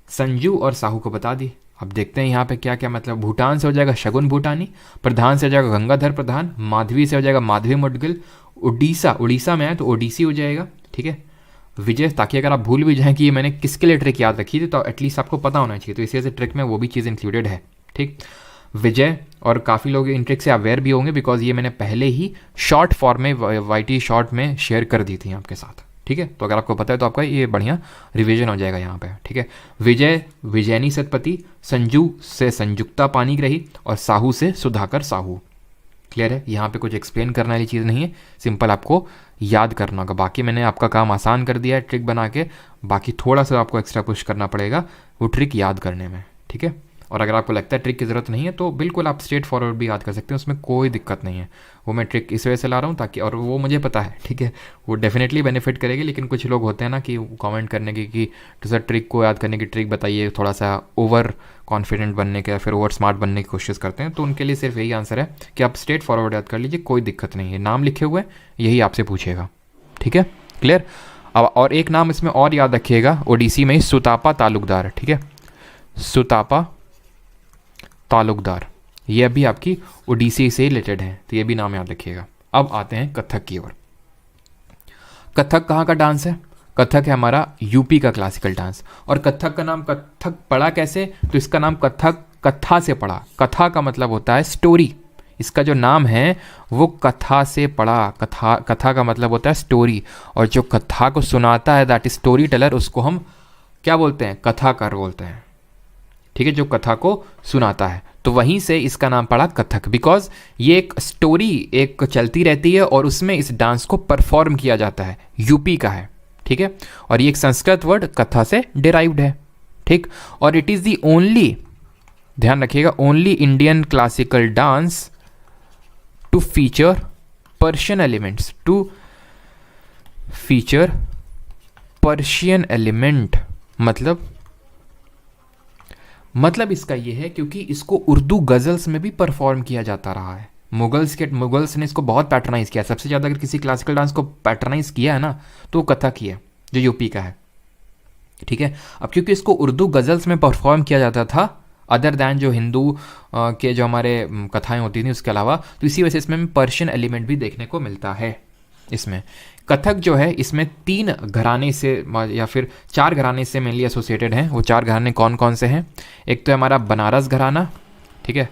संजू और साहू को बता दी। अब देखते हैं यहाँ पे क्या क्या मतलब। भूटान से हो जाएगा शगुन भूटानी, प्रधान से हो जाएगा गंगाधर प्रधान, माधवी से हो जाएगा माधवी मुदगिल, उड़ीसा में आए तो ओडिसी हो जाएगा। ठीक है, विजय, ताकि अगर आप भूल भी जाएं कि ये मैंने किसके लिए ट्रिक याद रखी थी तो एटलीस्ट आपको पता होना चाहिए। तो इसी वजह से ट्रिक में वो भी चीज़ इंक्लूडेड है। ठीक, विजय और काफ़ी लोग इन ट्रिक से अवेयर भी होंगे बिकॉज ये मैंने पहले ही शॉर्ट फॉर्म में वाईटी शॉर्ट में शेयर कर दी थी आपके साथ। ठीक है, तो अगर आपको पता है तो आपका ये बढ़िया रिवीजन हो जाएगा यहाँ पे। ठीक है, विजय विजयनी सतपति, संजू से संयुक्ता पाणिग्राही और साहू से सुधाकर साहू। क्लियर है, यहाँ पे कुछ एक्सप्लेन करने वाली चीज़ नहीं है, सिंपल आपको याद करना होगा। बाकी मैंने आपका काम आसान कर दिया है ट्रिक बना के, बाकी थोड़ा सा आपको एक्स्ट्रा पुश करना पड़ेगा वो ट्रिक याद करने में। ठीक है, और अगर आपको लगता है ट्रिक की ज़रूरत नहीं है तो बिल्कुल आप स्ट्रेट फॉरवर्ड भी याद कर सकते हैं, उसमें कोई दिक्कत नहीं है। वो मैं ट्रिक इस वजह से ला रहा हूँ ताकि, और वो मुझे पता है, ठीक है, वो डेफिनेटली बेनिफिट करेगी। लेकिन कुछ लोग होते हैं ना कि कमेंट करने की कि तो सर ट्रिक को याद करने की ट्रिक बताइए, थोड़ा सा ओवर कॉन्फिडेंट बनने के या फिर ओवर स्मार्ट बनने की कोशिश करते हैं। तो उनके लिए सिर्फ यही आंसर है कि आप स्ट्रेट फॉरवर्ड याद कर लीजिए, कोई दिक्कत नहीं है। नाम लिखे हुए यही आपसे पूछेगा। ठीक है, क्लियर। अब और एक नाम इसमें और याद रखिएगा, ओडिसी में सुतापा तालुकदार। ठीक है, सुतापा तालुकदार, ये अभी आपकी ओडिसी से रिलेटेड है, तो ये भी नाम याद रखिएगा। अब आते हैं कथक की ओर। कथक कहाँ का डांस है? कथक है हमारा यूपी का क्लासिकल डांस। और कथक का नाम कथक पड़ा कैसे? तो इसका नाम कथक कथा से पड़ा। कथा का मतलब होता है स्टोरी, इसका जो नाम है वो कथा से पड़ा। कथा का मतलब होता है स्टोरी, और जो कथा को सुनाता है दैट स्टोरी टेलर, उसको हम क्या बोलते हैं? कथाकार बोलते हैं। ठीक है, जो कथा को सुनाता है, तो वहीं से इसका नाम पड़ा कथक, बिकॉज ये एक स्टोरी एक चलती रहती है और उसमें इस डांस को परफॉर्म किया जाता है। यूपी का है, ठीक है, और ये एक संस्कृत वर्ड कथा से डिराइव्ड है। ठीक, और इट इज़ दी ओनली, ध्यान रखिएगा, only Indian classical dance to feature Persian elements, to feature Persian element. मतलब इसका ये है क्योंकि इसको उर्दू गज़ल्स में भी परफॉर्म किया जाता रहा है। मुगल्स ने इसको बहुत पैटर्नाइज किया। सबसे ज़्यादा अगर किसी क्लासिकल डांस को पैटर्नाइज किया है ना तो वो कथक ही है, जो यूपी का है। ठीक है, अब क्योंकि इसको उर्दू गज़ल्स में परफॉर्म किया जाता था अदर दैन जो हिंदू के जो हमारे कथाएं होती थी उसके अलावा, तो इसी वजह से इसमें पर्शियन एलिमेंट भी देखने को मिलता है। इसमें कथक जो है इसमें 3 घराने से या फिर 4 घराने से मेनली एसोसिएटेड हैं। वो 4 घराने कौन कौन से हैं? एक तो है हमारा बनारस घराना, ठीक है,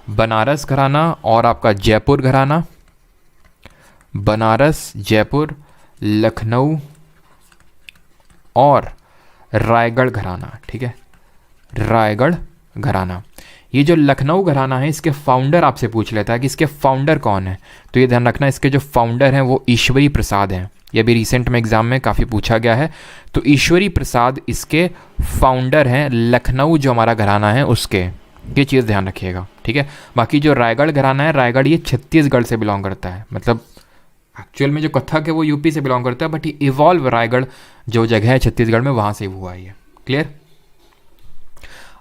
बनारस घराना, और आपका जयपुर घराना, बनारस, जयपुर, लखनऊ और रायगढ़ घराना। ठीक है, रायगढ़ घराना। ये जो लखनऊ घराना है इसके फाउंडर आपसे पूछ लेता है कि इसके फाउंडर कौन है, तो ये ध्यान रखना इसके जो फाउंडर हैं वो ईश्वरी प्रसाद हैं। ये भी रिसेंट में एग्जाम में काफ़ी पूछा गया है। तो ईश्वरी प्रसाद इसके फाउंडर हैं, लखनऊ जो हमारा घराना है उसके। ये चीज़ ध्यान रखिएगा। ठीक है, बाकी जो रायगढ़ घराना है, रायगढ़ ये छत्तीसगढ़ से बिलोंग करता है। मतलब एक्चुअल में जो कथक है वो यूपी से बिलोंग करता है, बट ये इवॉल्व रायगढ़ जो जगह है छत्तीसगढ़ में वहाँ से हुआ है ये। क्लियर।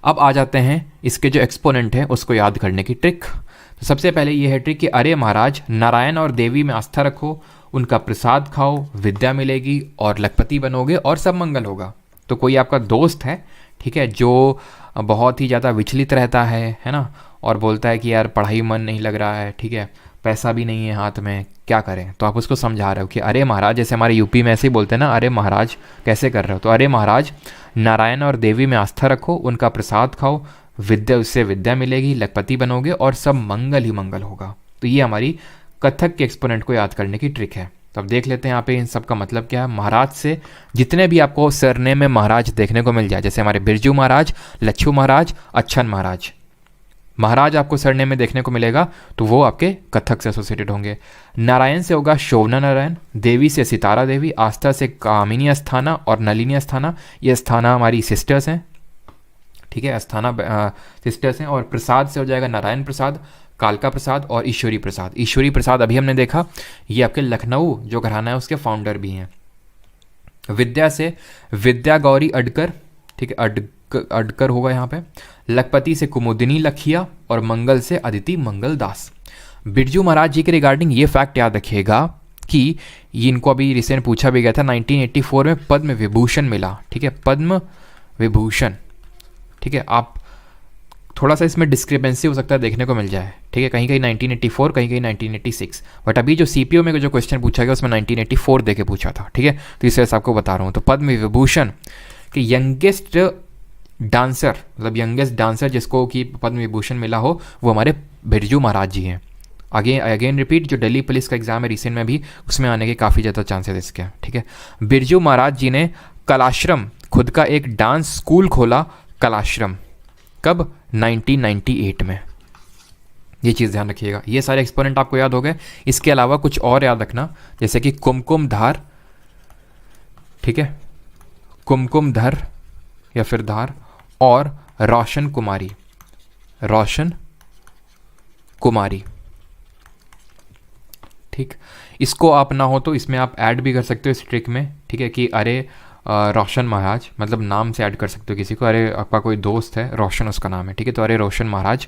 अब आ जाते हैं इसके जो एक्सपोनेंट हैं उसको याद करने की ट्रिक। तो सबसे पहले ये है ट्रिक कि अरे महाराज, नारायण और देवी में आस्था रखो, उनका प्रसाद खाओ, विद्या मिलेगी और लखपति बनोगे और सब मंगल होगा। तो कोई आपका दोस्त है, ठीक है, जो बहुत ही ज़्यादा विचलित रहता है ना, और बोलता है कि यार पढ़ाई मन नहीं लग रहा है, ठीक है, पैसा भी नहीं है हाथ में, क्या करें? तो आप उसको समझा रहे हो कि अरे महाराज, जैसे हमारे यूपी में ऐसे ही बोलते हैं ना, अरे महाराज कैसे कर रहे हो? तो अरे महाराज, नारायण और देवी में आस्था रखो, उनका प्रसाद खाओ, विद्या, उससे विद्या मिलेगी, लखपति बनोगे और सब मंगल ही मंगल होगा। तो ये हमारी कथक के एक्सपोनेंट को याद करने की ट्रिक है। तो अब देख लेते हैं यहाँ पे इन सब का मतलब क्या है। महाराज से जितने भी आपको सरनेम में महाराज देखने को मिल जाए, जैसे हमारे बिरजू महाराज, लच्छू महाराज, अच्छन महाराज, महाराज आपको सरनेम में देखने को मिलेगा तो वो आपके कथक से एसोसिएटेड होंगे। नारायण से होगा शोभना नारायण, देवी से सितारा देवी, आस्था से कामिनी अस्थाना और नलिनी अस्थाना। ये अस्थाना हमारी सिस्टर्स हैं, ठीक है, अस्थाना सिस्टर्स हैं। और प्रसाद से हो जाएगा नारायण प्रसाद, कालका प्रसाद और ईश्वरी प्रसाद। ईश्वरी प्रसाद अभी हमने देखा, ये आपके लखनऊ जो घराना है उसके फाउंडर भी हैं। विद्या से विद्या गौरी अडकर, ठीक है, अडकर होगा यहाँ पे। लखपति से कुमुदिनी लखिया और मंगल से अदिति मंगल दास। बिरजू महाराज जी के रिगार्डिंग ये फैक्ट याद रखिएगा कि ये इनको अभी रिसेंट पूछा भी गया था, 1984 में पद्म विभूषण मिला, ठीक है, पद्म विभूषण, ठीक है। आप थोड़ा सा इसमें डिस्क्रिपेंसी हो सकता है देखने को मिल जाए, ठीक है, कहीं कहीं 1984, कहीं कहीं 1986, बट अभी जो सीपीओ में जो क्वेश्चन पूछा गया उसमें 1984 देके पूछा था, ठीक है। तो इस वजह से आपको बता रहा हूँ। तो पद्म विभूषण के यंगेस्ट डांसर, मतलब यंगेस्ट डांसर जिसको कि पद्म विभूषण मिला हो, वो हमारे बिरजू महाराज जी हैं। अगेन रिपीट, जो दिल्ली पुलिस का एग्जाम है रिसेंट में भी, उसमें आने के काफ़ी ज़्यादा चांसेस इसके, ठीक है। बिरजू महाराज जी ने कलाश्रम, खुद का एक डांस स्कूल खोला, कलाश्रम, कब? 1998 में। ये चीज़ ध्यान रखिएगा। ये सारे एक्सपोनेंट आपको याद हो गए। इसके अलावा कुछ और याद रखना, जैसे कि कुमकुम धार, ठीक है, कुमकुम धर या फिर धार, और रोशन कुमारी, रोशन कुमारी, ठीक। इसको आप ना हो तो इसमें आप ऐड भी कर सकते हो इस ट्रिक में, ठीक है, कि अरे रोशन महाराज, मतलब नाम से ऐड कर सकते हो किसी को। अरे आपका कोई दोस्त है रोशन, उसका नाम है, ठीक है, तो अरे रोशन महाराज,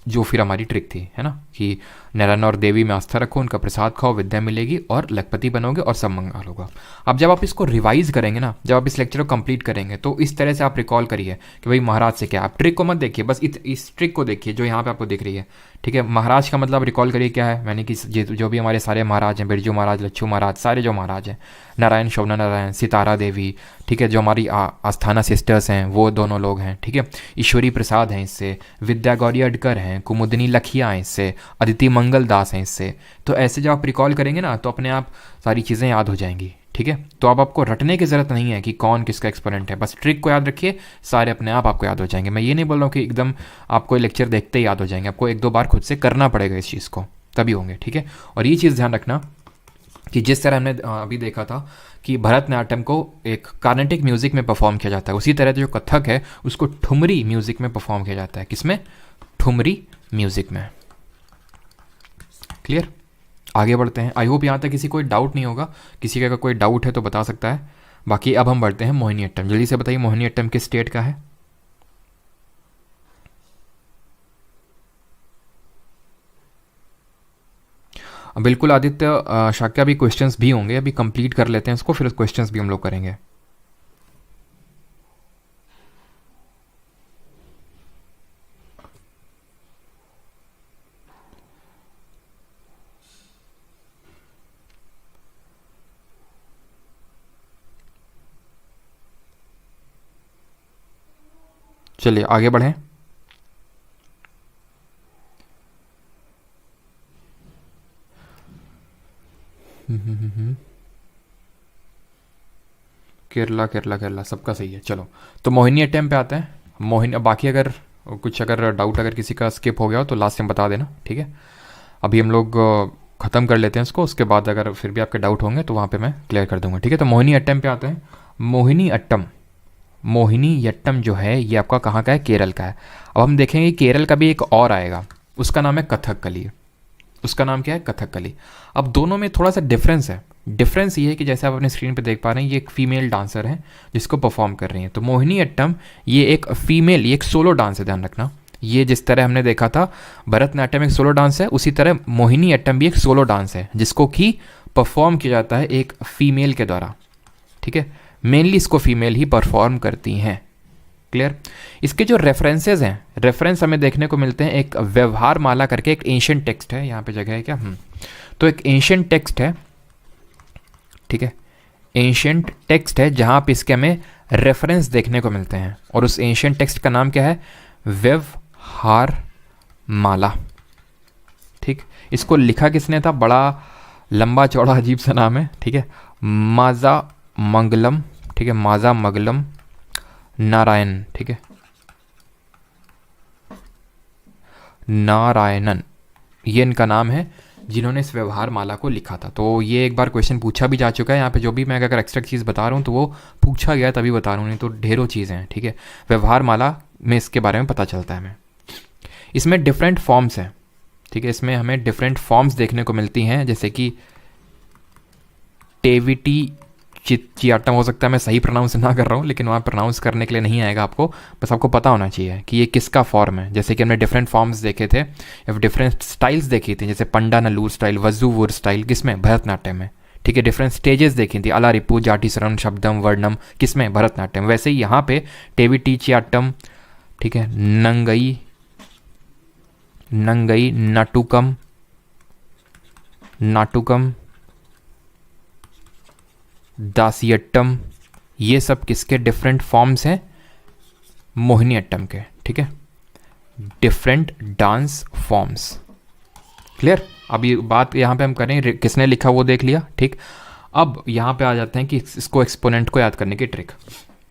जो फिर हमारी ट्रिक थी, है ना, कि नारायण और देवी में आस्था रखो, उनका प्रसाद खाओ, विद्या मिलेगी और लखपति बनोगे और सब मंगल होगा। अब जब आप इसको रिवाइज करेंगे ना, जब आप इस लेक्चर को कंप्लीट करेंगे, तो इस तरह से आप रिकॉल करिए कि भाई महाराज से क्या। आप ट्रिक को मत देखिए, बस इस ट्रिक को देखिए जो यहाँ पे आपको दिख रही है, ठीक है। महाराज का मतलब रिकॉल करिए क्या है, मैंने कि जो भी हमारे सारे महाराज हैं, बिरजू महाराज, लच्छू महाराज, सारे जो महाराज हैं, नारायण, शोभना नारायण, सितारा देवी, ठीक है, जो हमारी आस्थाना सिस्टर्स हैं वो दोनों लोग हैं, ठीक है। ईश्वरी प्रसाद हैं इससे, विद्या गौरी अडकर हैं, कुमुदिनी लखिया हैं इससे, अदिति मंगल दास हैं इससे। तो ऐसे जब आप रिकॉल करेंगे ना, तो अपने आप सारी चीज़ें याद हो जाएंगी, ठीक है। तो अब आपको रटने की ज़रूरत नहीं है कि कौन किसका एक्सपोनेंट है, बस ट्रिक को याद रखिए, सारे अपने आप आपको याद हो जाएंगे। मैं ये नहीं बोल रहा हूँ कि एकदम आपको लेक्चर देखते ही याद हो जाएंगे, आपको एक दो बार खुद से करना पड़ेगा इस चीज़ को, तभी होंगे, ठीक है। और ये चीज़ ध्यान रखना कि जिस तरह हमने अभी देखा था कि भरतनाट्यम को एक कार्नेटिक म्यूज़िक में परफॉर्म किया जाता है, उसी तरह जो कथक है उसको ठुमरी म्यूज़िक में परफॉर्म किया जाता है। किसमें? ठुमरी म्यूज़िक में। क्लियर? आगे बढ़ते हैं। आई होप यहाँ तक किसी कोई डाउट नहीं होगा। किसी का अगर कोई डाउट है तो बता सकता है। बाकी अब हम बढ़ते हैं मोहिनीअट्टम। जल्दी से बताइए मोहिनीअट्टम किस स्टेट का है? बिल्कुल आदित्य, शाक्या, भी क्वेश्चंस भी होंगे, अभी कंप्लीट कर लेते हैं इसको, फिर क्वेश्चंस भी हम लोग करेंगे। चलिए आगे बढ़ें। केरला केरला केरला सबका सही है। चलो तो मोहिनीअट्टम पे आते हैं। बाकी अगर डाउट अगर किसी का स्किप हो गया हो तो लास्ट टाइम बता देना, ठीक है। अभी हम लोग ख़त्म कर लेते हैं इसको, उसके बाद अगर फिर भी आपके डाउट होंगे तो वहाँ पे मैं क्लियर कर दूंगा, ठीक है। तो मोहिनीअट्टम पे आते हैं। मोहिनीअट्टम जो है ये आपका कहाँ का है? केरल का है। अब हम देखेंगे केरल का भी एक और आएगा, उसका नाम है कथकली। उसका नाम क्या है? कथकली। अब दोनों में थोड़ा सा डिफरेंस है। डिफरेंस ये है कि जैसे आप अपने स्क्रीन पे देख पा रहे हैं, ये एक फीमेल डांसर है जिसको परफॉर्म कर रही हैं। तो मोहिनीअट्टम ये एक फीमेल, ये एक सोलो डांस है, ध्यान रखना। ये जिस तरह हमने देखा था भरतनाट्यम एक सोलो डांस है, उसी तरह मोहिनीअट्टम भी एक सोलो डांस है जिसको कि परफॉर्म किया जाता है एक फीमेल के द्वारा, ठीक है। मेनली इसको फीमेल ही परफॉर्म करती हैं। क्लियर? इसके जो रेफरेंसेस हैं, रेफरेंस हमें देखने को मिलते हैं। एक व्यवहार माला करके एक एंशिएंट टेक्स्ट है, यहाँ पे जगह है क्या? तो एक एंशिएंट टेक्स्ट है, ठीक है। एंशिएंट टेक्स्ट है जहाँ पे इसके हमें रेफरेंस देखने को मिलते हैं, और उस एंशिएंट टेक्स्ट का नाम क्या है? व्यवहार माला, ठीक। इसको लिखा किसने था? बड़ा लंबा चौड़ा अजीब सा नाम है, ठीक है। माजा मंगलम, ठीक है, माजा मंगलम नारायण, ठीक है, नारायणन, ये इनका नाम है जिन्होंने इस व्यवहार माला को लिखा था। तो ये एक बार क्वेश्चन पूछा भी जा चुका है। यहाँ पे जो भी मैं अगर एक्स्ट्रा चीज़ बता रहा हूँ तो वो पूछा गया तभी बता रहा हूँ, नहीं तो ढेरों चीज़ें हैं, ठीक है। व्यवहार माला में इसके बारे में पता चलता है हमें। इसमें डिफरेंट फॉर्म्स हैं, ठीक है, इसमें हमें डिफरेंट फॉर्म्स देखने को मिलती हैं, जैसे कि टेविटी चियाटम, हो सकता है मैं सही प्रोनाउंस ना कर रहा हूँ, लेकिन वहाँ प्रोनाउंस करने के लिए नहीं आएगा आपको, बस आपको पता होना चाहिए कि ये किसका फॉर्म है। जैसे कि हमने डिफरेंट फॉर्म्स देखे थे या डिफरेंट स्टाइल्स देखी थी, जैसे पंडा नलूर स्टाइल, वज्जुवुर स्टाइल, किसमें, भरतनाट्यम में, ठीक है। डिफरेंट स्टेजेस देखी थी, अलारिपू, जाटिसरम, शब्दम, वर्णम, किसमें, भरतनाट्यम। वैसे ही यहाँ पे टेविटीचियाट्टम, ठीक है, नंगई, नंगई, नाटुकम, नाटुकम, दासियट्टम, ये सब किसके डिफरेंट फॉर्म्स हैं, मोहिनीअट्टम के, ठीक है, डिफरेंट डांस फॉर्म्स। क्लियर। अब ये बात यहाँ पे हम करें किसने लिखा वो देख लिया, ठीक। अब यहाँ पे आ जाते हैं कि इसको एक्सपोनेंट को याद करने की ट्रिक।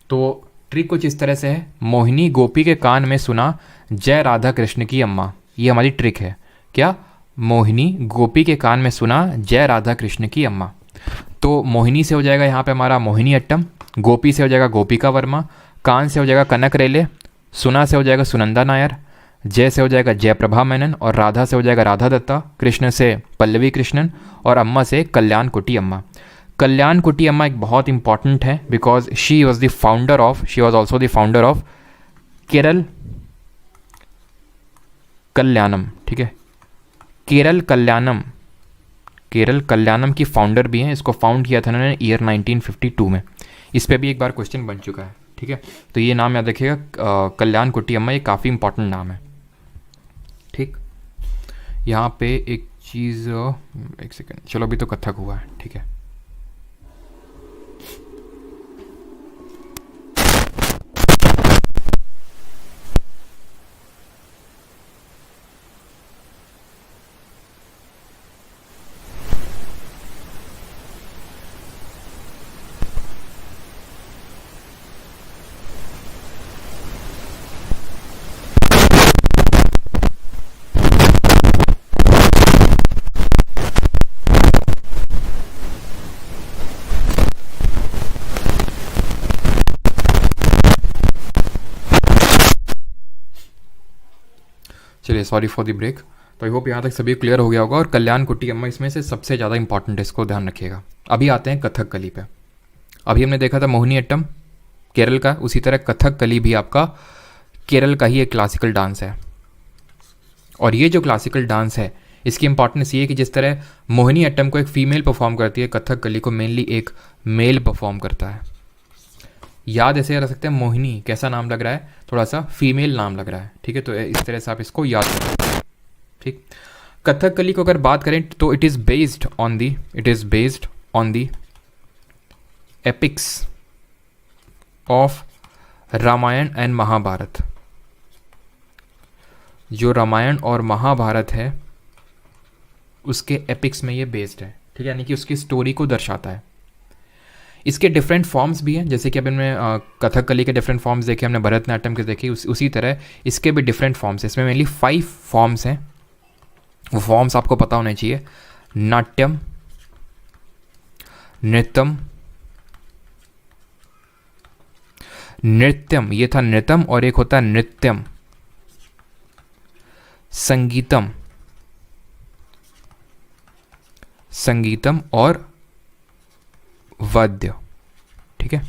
तो ट्रिक कुछ इस तरह से है, मोहिनी गोपी के कान में सुना जय राधा कृष्ण की अम्मा, ये हमारी ट्रिक है। क्या, मोहिनी गोपी के कान में सुना जय राधा कृष्ण की अम्मा। तो मोहिनी से हो जाएगा यहाँ पे हमारा मोहिनीअट्टम, गोपी से हो जाएगा गोपिका वर्मा, कान से हो जाएगा कनक रेले, सुना से हो जाएगा सुनंदा नायर, जय से हो जाएगा जयप्रभा मेनन, और राधा से हो जाएगा राधा दत्ता, कृष्ण से पल्लवी कृष्णन, और अम्मा से कल्याण कुटी अम्मा। कल्याण कुटी अम्मा एक बहुत इंपॉर्टेंट है because she was the founder of, she was also the founder of Kerala Kalyanam, ठीक है, केरल कल्याणम, केरल कल्याणम की फाउंडर भी हैं। इसको फाउंड किया था उन्होंने ईयर 1952 में। इस पे भी एक बार क्वेश्चन बन चुका है, ठीक है। तो ये नाम याद रखिएगा, कल्याण कुटी अम्मा, ये काफ़ी इंपॉर्टेंट नाम है, ठीक। यहाँ पे एक चीज़, एक सेकेंड, चलो अभी तो कथक हुआ है, ठीक है। चलिए, सॉरी फॉर द ब्रेक। तो आई होप यहाँ तक सभी क्लियर हो गया होगा। और कल्याण कुटी अम्मा इसमें से सबसे ज़्यादा इंपॉर्टेंट है, इसको ध्यान रखिएगा। अभी आते हैं कथकली पे। अभी हमने देखा था मोहिनीअट्टम केरल का, उसी तरह कथकली भी आपका केरल का ही एक क्लासिकल डांस है। और ये जो क्लासिकल डांस है इसकी इंपॉर्टेंस ये है कि जिस तरह मोहिनीअट्टम को एक फीमेल परफॉर्म करती है, कथकली को मेनली एक मेल परफॉर्म करता है। याद ऐसे रख सकते हैं, मोहिनी कैसा नाम लग रहा है, थोड़ा सा फीमेल नाम लग रहा है, ठीक है। तो इस तरह से आप इसको याद रखें, ठीक। कथकली को अगर बात करें तो it is based on the epics of Ramayan and Mahabharat. जो रामायण और महाभारत है उसके एपिक्स में ये बेस्ड है, ठीक है, यानी कि उसकी स्टोरी को दर्शाता है। इसके डिफरेंट फॉर्म्स भी हैं, जैसे कि अब इनमें कथकली के डिफरेंट फॉर्म्स देखे हमने, भरतनाट्यम के देखे, उसी तरह इसके भी डिफरेंट फॉर्म्स हैं। इसमें मेनली 5 फॉर्म्स हैं, वो फॉर्म्स आपको पता होने चाहिए। नाट्यम, नृत्यम, नृत्यम ये था नृत्यम, और एक होता है नृत्यम, संगीतम, संगीतम और वाद्य, ठीक है।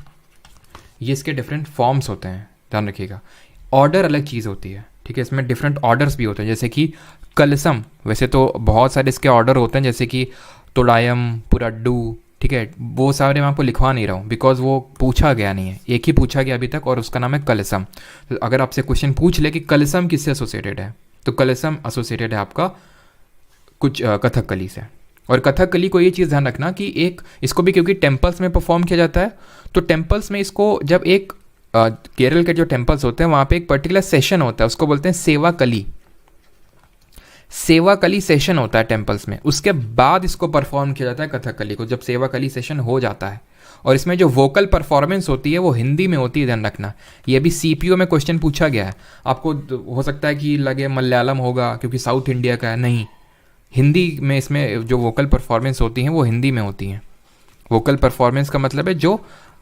ये इसके डिफरेंट फॉर्म्स होते हैं, ध्यान रखिएगा। ऑर्डर अलग चीज़ होती है, ठीक है, इसमें डिफरेंट ऑर्डर्स भी होते हैं, जैसे कि कलसम, वैसे तो बहुत सारे इसके ऑर्डर होते हैं, जैसे कि तोड़ायम, पुरड्डू, ठीक है, वो सारे मैं आपको लिखवा नहीं रहा हूँ बिकॉज वो पूछा गया नहीं है, एक ही पूछा गया अभी तक और उसका नाम है कलसम। तो अगर आपसे क्वेश्चन पूछ ले कि कलसम किससे एसोसिएटेड है, तो कलसम एसोसिएटेड है आपका कुछ कथकली से। और कथकली को ये चीज़ ध्यान रखना कि एक इसको भी क्योंकि टेम्पल्स में परफॉर्म किया जाता है, तो टेम्पल्स में इसको जब एक केरल के जो टेम्पल्स होते हैं वहाँ पे एक पर्टिकुलर सेशन होता है, उसको बोलते हैं सेवा कली, सेवा कली सेशन होता है टेम्पल्स में। उसके बाद इसको परफॉर्म किया जाता है कथकली को, जब सेवा कली सेशन हो जाता है। और इसमें जो वोकल परफॉर्मेंस होती है वो हिंदी में होती है, ध्यान रखना। ये भी सीपीओ में क्वेश्चन पूछा गया है, आपको हो सकता है कि लगे मलयालम होगा क्योंकि साउथ इंडिया का है, नहीं, हिंदी में इसमें जो वोकल परफॉर्मेंस होती हैं वो हिंदी में होती हैं। वोकल परफॉर्मेंस का मतलब है जो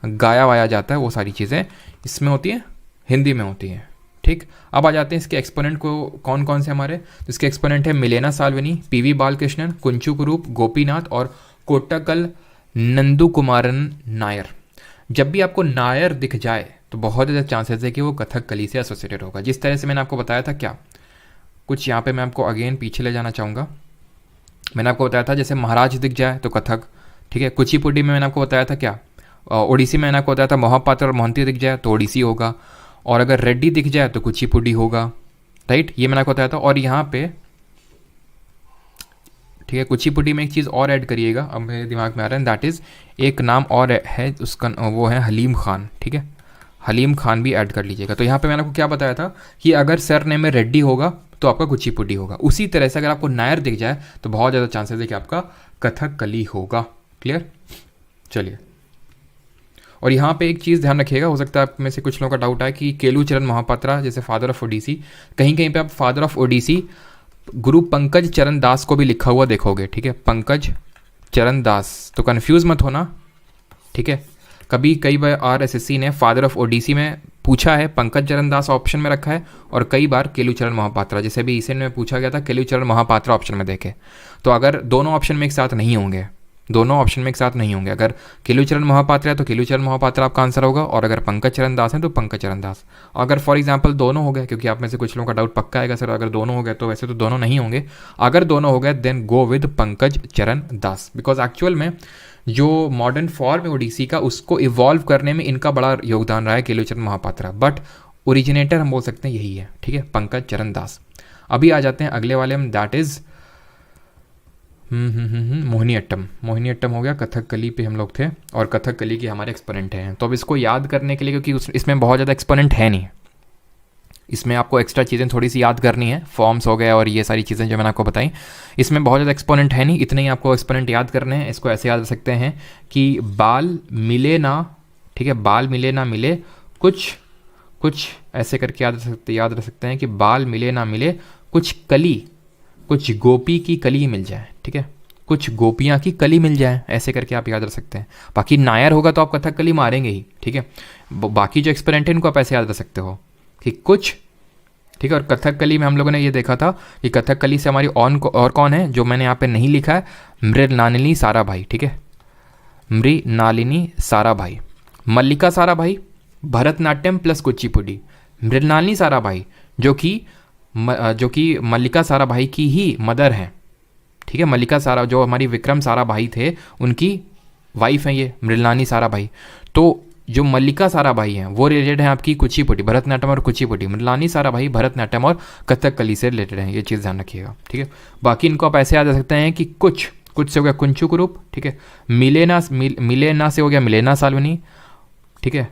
गाया वाया जाता है, वो सारी चीज़ें इसमें होती हैं, हिंदी में होती हैं, ठीक, अब आ जाते हैं इसके एक्सपोनेंट को कौन कौन से हमारे। तो इसके एक्सपोनेंट है मिलेना साल्वनी, पीवी बालकृष्णन, कुंचू कुरूप, गोपीनाथ और कोट्टकल नंदू कुमारन नायर। जब भी आपको नायर दिख जाए तो बहुत ज़्यादा चांसेस है कि वो कथकली से एसोसिएटेड होगा। जिस तरह से मैंने आपको बताया था, क्या कुछ यहाँ पे मैं आपको अगेन पीछे ले जाना चाहूँगा। मैंने आपको बताया था जैसे महाराज दिख जाए तो कथक, ठीक है। कुचिपुड़ी में मैंने आपको बताया था क्या, ओडिसी में मैंने आपको बताया था मोहापात्र और मोहंती दिख जाए तो ओडिसी होगा, और अगर रेड्डी दिख जाए तो कुचिपुड़ी होगा, राइट, ये मैंने आपको बताया था। और यहाँ पे ठीक है, कुचिपुड़ी में एक चीज़ और ऐड करिएगा, अब मेरे दिमाग में आ रहा है, दैट इज़ एक नाम और है उसका, वो है हलीम खान, ठीक है, हलीम खान भी ऐड कर लीजिएगा। तो यहाँ पे मैंने आपको क्या बताया था कि अगर सर नेम में रेड्डी होगा तो आपका कुचिपुड़ी होगा। उसी तरह से अगर आपको नायर दिख जाए तो बहुत ज़्यादा चांसेस है कि आपका कथकली होगा। क्लियर, चलिए। और यहाँ पे एक चीज़ ध्यान रखिएगा, हो सकता है आप में से कुछ लोगों का डाउट है कि केलुचरण महापात्रा जैसे फादर ऑफ ओडिसी, कहीं कहीं पे आप फादर ऑफ ओडिसी गुरु पंकज चरण दास को भी लिखा हुआ देखोगे, ठीक है, पंकज चरण दास, तो कन्फ्यूज़ मत होना, ठीक है। कभी कई बार आरएसएससी ने फादर ऑफ ओडिसी में पूछा है, पंकज चरण दास ऑप्शन में रखा है, और कई बार केलुचरण महापात्रा, जैसे भी इसे में पूछा गया था केलुचरण महापात्रा ऑप्शन में देखे। तो अगर दोनों ऑप्शन में एक साथ नहीं होंगे, दोनों ऑप्शन में एक साथ नहीं होंगे, अगर केलुचरण महापात्रा है तो केलुचरण महापात्रा आपका आंसर होगा, और अगर पंकज चरण दास है तो पंकज चरण दास। अगर फॉर एग्जांपल दोनों हो गए, क्योंकि आप में से कुछ लोगों का डाउट पक्का आएगा सर अगर दोनों हो गए, तो वैसे तो दोनों नहीं होंगे, अगर दोनों हो गए देन गो विद पंकज चरण दास, बिकॉज एक्चुअल में जो मॉडर्न फॉर्म है ओडिसी का उसको इवॉल्व करने में इनका बड़ा योगदान रहा है केलुचरण महापात्रा, बट ओरिजिनेटर हम बोल सकते हैं यही है, ठीक है, पंकज चरण दास। अभी आ जाते हैं अगले वाले में, दैट इज मोहिनीअट्टम। मोहिनीअट्टम हो गया, कथकली पे हम लोग थे, और कथकली के हमारे एक्सपोनेंट हैं। तो अब इसको याद करने के लिए, क्योंकि इसमें बहुत ज़्यादा एक्सपोनेंट है नहीं, इसमें आपको एक्स्ट्रा चीज़ें थोड़ी सी याद करनी है, फॉर्म्स हो गए और ये सारी चीज़ें जो मैंने आपको बताई, इसमें बहुत ज़्यादा एक्सपोनेंट है नहीं, इतने ही आपको एक्सपोनेंट याद करने हैं। इसको ऐसे याद रख सकते हैं कि बाल मिले ना, ठीक है, बाल मिले ना मिले कुछ कुछ, ऐसे करके याद रख सकते हैं कि बाल मिले ना मिले कुछ कली, कुछ गोपी की कली मिल जाए, ठीक है, कुछ गोपियाँ की कली मिल जाए, ऐसे करके आप याद रख सकते हैं। बाकी नायर होगा तो आप कथकली मारेंगे ही, ठीक है। बाकी जो एक्सपोनेंट है इनको आप ऐसे याद रख सकते हो कि कुछ, ठीक है। और कथकली में हम लोगों ने ये देखा था कि कथकली से हमारी और कौन है, जो मैंने यहाँ पे नहीं लिखा है, मृणालिनी साराभाई, ठीक है, मृणालिनी साराभाई, मल्लिका साराभाई, भरतनाट्यम प्लस कुचिपुड़ी, मृणालिनी साराभाई जो कि मल्लिका साराभाई की ही मदर हैं, ठीक है, मल्लिका सारा जो हमारी विक्रम साराभाई थे उनकी वाइफ हैं ये मृणालिनी साराभाई। तो जो मल्लिका साराभाई हैं वो रिलेटेड हैं आपकी कुचिपुड़ी, भरतनाट्यम और कुचिपुड़ी, मृणालिनी साराभाई भरतनाट्यम और कथकली से रिलेटेड हैं, ये चीज़ ध्यान रखिएगा, ठीक है। बाकी इनको आप ऐसे याद रख सकते हैं कि कुछ से हो गया कुंचू कुरूप, ठीक है, मिलेना से हो गया मिलेना साल्वनी, ठीक है,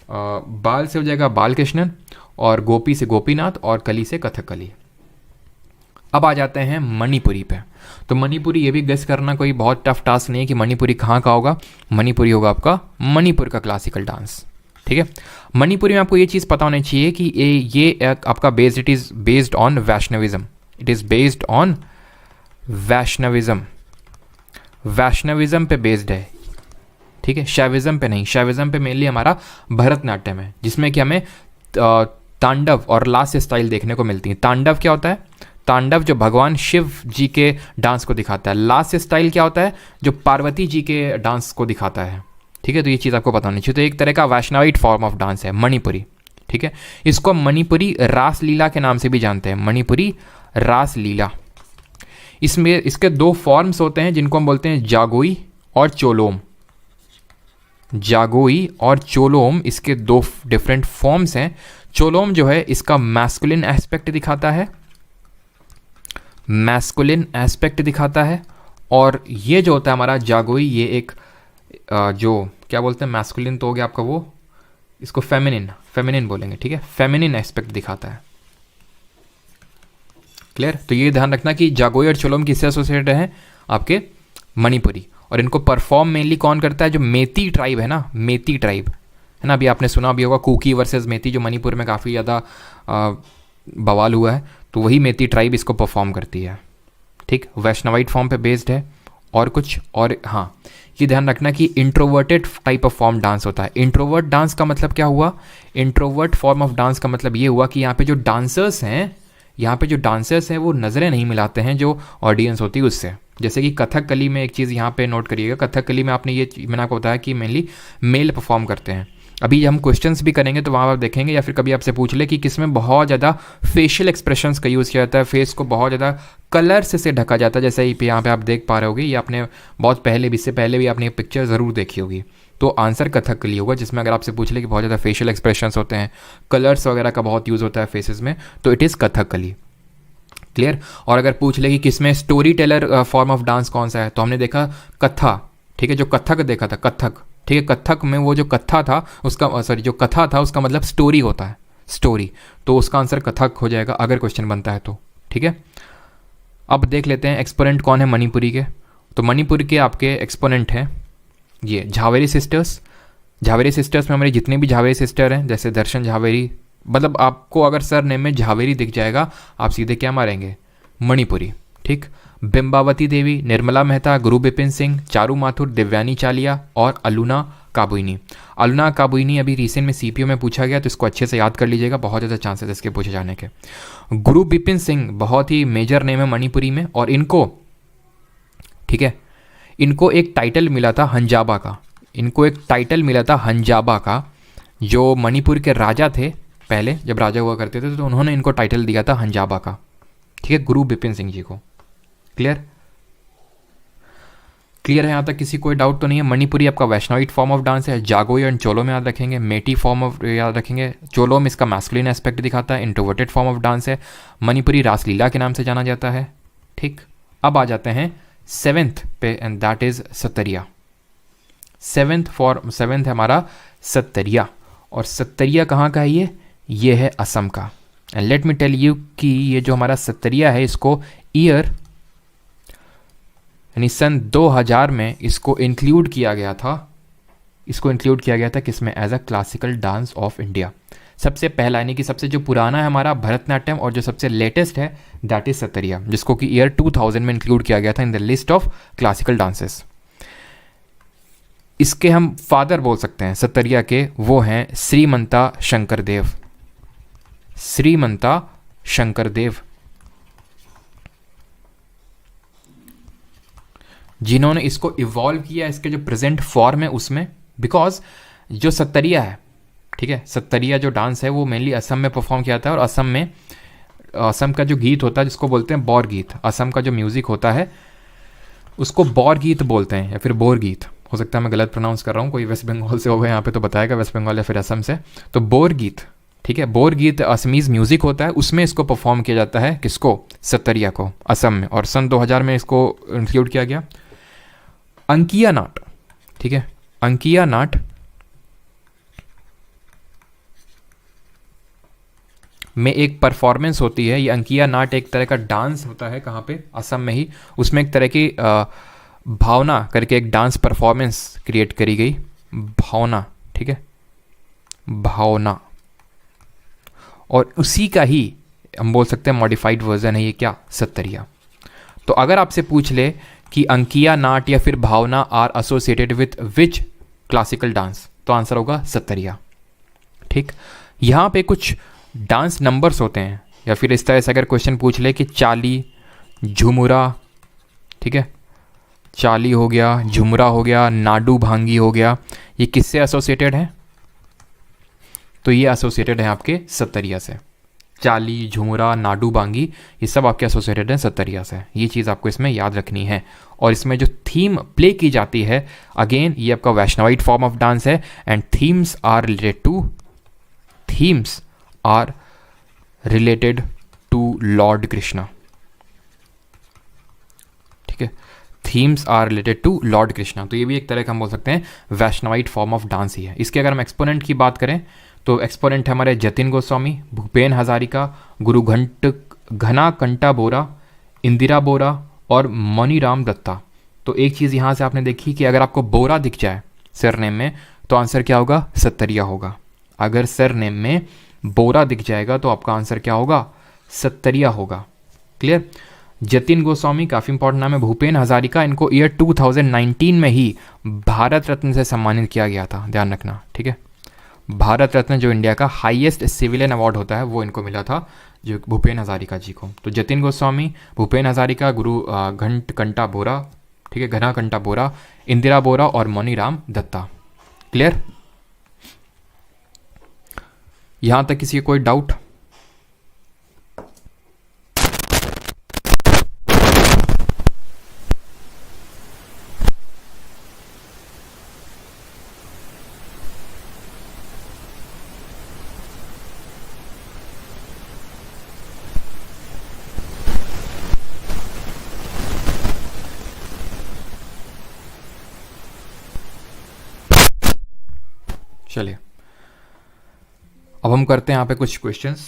बाल से हो जाएगा बालकृष्णन, और गोपी से गोपीनाथ, और कली से कथकली। अब आ जाते हैं मणिपुरी पे। तो मणिपुरी, ये भी गेस करना कोई बहुत टफ टास्क नहीं है कि मणिपुरी कहाँ का होगा। मणिपुरी होगा आपका मणिपुर का क्लासिकल डांस, ठीक है। मणिपुरी में आपको ये चीज़ पता होनी चाहिए कि ये आपका it is based on Vaishnavism, it is based on Vaishnavism पे बेस्ड है, ठीक है, शैविज्म पे नहीं। शैविज्म पे मेनली हमारा भरतनाट्यम है, जिसमें कि हमें तांडव और लास्य स्टाइल देखने को मिलती है। तांडव क्या होता है, तांडव जो भगवान शिव जी के डांस को दिखाता है, लास्य स्टाइल क्या होता है जो पार्वती जी के डांस को दिखाता है, ठीक है। तो ये चीज़ आपको पता होनी चाहिए। तो एक तरह का वैष्णवाइट फॉर्म ऑफ डांस है मणिपुरी, ठीक है। इसको मणिपुरी रास लीला के नाम से भी जानते हैं, मणिपुरी रास लीला। इसमें इसके दो फॉर्म्स होते हैं जिनको हम बोलते हैं जागोई और चोलोम। जागोई और चोलोम इसके दो डिफरेंट फॉर्म्स हैं। चोलोम जो है इसका मैस्कुलिन एस्पेक्ट दिखाता है, मैस्कुलिन एस्पेक्ट दिखाता है, और ये जो होता है हमारा जागोई, ये एक जो क्या बोलते हैं मैस्कुलिन तो हो गया आपका वो, इसको फेमिनिन बोलेंगे, ठीक है, फेमिनिन एस्पेक्ट दिखाता है। क्लियर। तो ये ध्यान रखना कि जागोई और चोलोम किससे एसोसिएटेड हैं, आपके मणिपुरी। और इनको परफॉर्म मेनली कौन करता है, जो मेती ट्राइब है ना, मेती ट्राइब है ना, अभी आपने सुना भी होगा कुकी वर्सेस मेती, जो मणिपुर में काफ़ी ज़्यादा बवाल हुआ है, तो वही मेती ट्राइब इसको परफॉर्म करती है, ठीक। वैष्णवाइट फॉर्म पे बेस्ड है और कुछ और हाँ, ये ध्यान रखना कि introverted type of form dance होता है। इंट्रोवर्ट डांस का मतलब क्या हुआ? इंट्रोवर्ट फॉर्म ऑफ डांस का मतलब ये हुआ कि यहाँ पे जो डांसर्स हैं वो नज़रें नहीं मिलाते हैं जो ऑडियंस होती है उससे। जैसे कि कथकली में एक चीज़ यहाँ पे नोट करिएगा, कथकली में मैंने आपको बताया कि मेनली मेल परफॉर्म करते हैं। अभी हम क्वेश्चंस भी करेंगे तो वहाँ आप देखेंगे, या फिर कभी आपसे पूछ ले कि किसमें बहुत ज़्यादा फेशियल एक्सप्रेशंस का यूज़ किया जाता है, फेस को बहुत ज़्यादा कलर्स से ढका जाता है। जैसे यहाँ पे आप देख पा रहे होगे, ये आपने बहुत पहले भी, इससे पहले भी आपने ये पिक्चर ज़रूर देखी होगी। तो आंसर कथकली होगा, जिसमें अगर आपसे पूछ ले कि बहुत ज़्यादा फेशियल एक्सप्रेशंस होते हैं, कलर्स वगैरह का बहुत यूज़ होता है फेसेस में, तो इट इज़ कथकली। क्लियर? और अगर पूछ ले कि किसमें story teller form of dance कौन सा है, तो हमने देखा कथा, ठीक है, जो कथक देखा था, कथक, ठीक है। कथक में वो जो कथा था उसका जो कथा था उसका मतलब स्टोरी होता है, स्टोरी, तो उसका आंसर कथक हो जाएगा अगर क्वेश्चन बनता है तो, ठीक है। अब देख लेते हैं एक्सपोनेंट कौन है मणिपुरी के। तो मणिपुर के आपके एक्सपोनेंट हैं ये झावेरी सिस्टर्स। झावेरी सिस्टर्स में हमारे जितने भी झावेरी सिस्टर हैं, जैसे दर्शन झावेरी, मतलब आपको अगर सर नेम में झावेरी दिख जाएगा आप सीधे क्या मारेंगे? मणिपुरी, ठीक। बिंबावती देवी, निर्मला मेहता, गुरु बिपिन सिंह, चारू माथुर, दिव्यानी चालिया और अलुना काबुइनी। अलुना काबुइनी अभी रिसेंट में सीपीओ में पूछा गया, तो इसको अच्छे से याद कर लीजिएगा, बहुत ज़्यादा चांसेस इसके पूछे जाने के। गुरु बिपिन सिंह बहुत ही मेजर नेम है मणिपुरी में, और इनको, ठीक है, इनको एक टाइटल मिला था हंजाबा का, इनको एक टाइटल मिला था हंजाबा का। जो मणिपुर के राजा थे पहले, जब राजा हुआ करते थे, तो उन्होंने इनको टाइटल दिया था हंजाबा का, ठीक है, गुरु बिपिन सिंह जी को। क्लियर? क्लियर है यहाँ तक? किसी कोई डाउट तो नहीं है? मणिपुरी आपका वैष्णविक फॉर्म ऑफ डांस है। जागोई एंड चोलो में याद रखेंगे, मेटी फॉर्म ऑफ याद रखेंगे। चोलो में इसका मैस्कुलिन एस्पेक्ट दिखाता है, इंट्रोवर्टेड फॉर्म ऑफ डांस है। मणिपुरी रासलीला के नाम से जाना जाता है, ठीक। अब आ जाते हैं 7th पे, एंड दैट इज सत्तरिया। 7th है हमारा सत्तरिया, और सत्तरिया कहाँ का है? ये है असम का। And let me tell you कि ये जो हमारा सत्तरिया है, इसको ईयर यानी सन 2000 में इसको इंक्लूड किया गया था। इसको इंक्लूड किया गया था किसमें? As a classical dance of India. सबसे पहला यानी कि सबसे जो पुराना है हमारा भरतनाट्यम, और जो सबसे लेटेस्ट है दैट इज सत्तरिया, जिसको कि ईयर 2000 में इंक्लूड किया गया था in the list of classical dances. इसके हम फादर बोल सकते हैं सत्तरिया के, वो हैं श्रीमंता शंकरदेव। श्रीमंता शंकरदेव, जिन्होंने इसको इवॉल्व किया, इसके जो प्रेजेंट फॉर्म है उसमें। बिकॉज जो सत्तरिया है, ठीक है, सत्तरिया जो डांस है वो मेनली असम में परफॉर्म किया था, और असम का जो गीत होता है जिसको बोलते हैं बौर गीत, असम का जो म्यूज़िक होता है उसको बौर गीत बोलते हैं, या फिर बोर गीत। हो सकता है मैं गलत प्रोनाउंस कर रहा हूँ, कोई वेस्ट बंगाल से होगा यहाँ पे तो बताएगा, वेस्ट बंगाल या फिर असम से। तो बोर गीत, ठीक है, बोर गीत असमीज़ म्यूज़िक होता है, उसमें इसको परफॉर्म किया जाता है। किसको? सत्तरिया को, असम में। और सन 2000 में इसको इंक्लूड किया गया। अंकिया नाट, ठीक है, अंकिया नाट में एक परफॉर्मेंस होती है। ये अंकिया नाट एक तरह का डांस होता है, कहाँ पे? असम में ही। उसमें एक तरह की भावना करके एक डांस परफॉर्मेंस क्रिएट करी गई, भावना, ठीक है, भावना, और उसी का ही हम बोल सकते हैं मॉडिफाइड वर्जन है ये, क्या? सत्तरिया। तो अगर आपसे पूछ ले कि अंकिया नाट या फिर Bhavana are associated with which classical dance, तो आंसर होगा सत्तरिया, ठीक। यहाँ पे कुछ डांस नंबर्स होते हैं, या फिर इस तरह से अगर क्वेश्चन पूछ ले कि चाली, झुमुरा, ठीक है, चाली हो गया, झुमरा हो गया, नाडू भांगी हो गया, ये किससे एसोसिएटेड है? तो ये एसोसिएटेड है आपके सत्तरिया से। चाली, झुमरा, नाडू बांगी, ये सब आपके एसोसिएटेड हैं सत्तरिया से। ये चीज़ आपको इसमें याद रखनी है। और इसमें जो थीम प्ले की जाती है, अगेन ये आपका वैष्णवाइट फॉर्म ऑफ डांस है, and themes are related to Lord Krishna, ठीक है, themes are related to Lord Krishna. तो ये भी एक तरह का हम बोल सकते हैं वैष्णवाइट फॉर्म ऑफ डांस ही है। इसके अगर हम एक्सपोनेंट की बात करें तो एक्सपोनेंट है हमारे जतिन गोस्वामी, भूपेन हजारिका, गुरु घना कंटा बोरा, इंदिरा बोरा और मनीराम दत्ता। तो एक चीज़ यहाँ से आपने देखी कि अगर आपको बोरा दिख जाए सरनेम में तो आंसर क्या होगा? सत्तरिया होगा। अगर सरनेम में बोरा दिख जाएगा तो आपका आंसर क्या होगा? सत्तरिया होगा। क्लियर? जतिन गोस्वामी, काफ़ी इंपॉर्टेंट नाम है। भूपेन हजारिका, इनको ईयर 2019 में ही भारत रत्न से सम्मानित किया गया था, ध्यान रखना, ठीक है। भारत रत्न जो इंडिया का हाईएस्ट सिविलियन अवार्ड होता है वो इनको मिला था, जो भूपेन हजारिका जी को। तो जतिन गोस्वामी, भूपेन हजारिका, गुरु घंट कंटा बोरा, ठीक है, घना कंटा बोरा, इंदिरा बोरा और मनीराम दत्ता। क्लियर? यहां तक किसी कोई डाउट? चलिए अब हम करते हैं यहाँ पे कुछ क्वेश्चंस,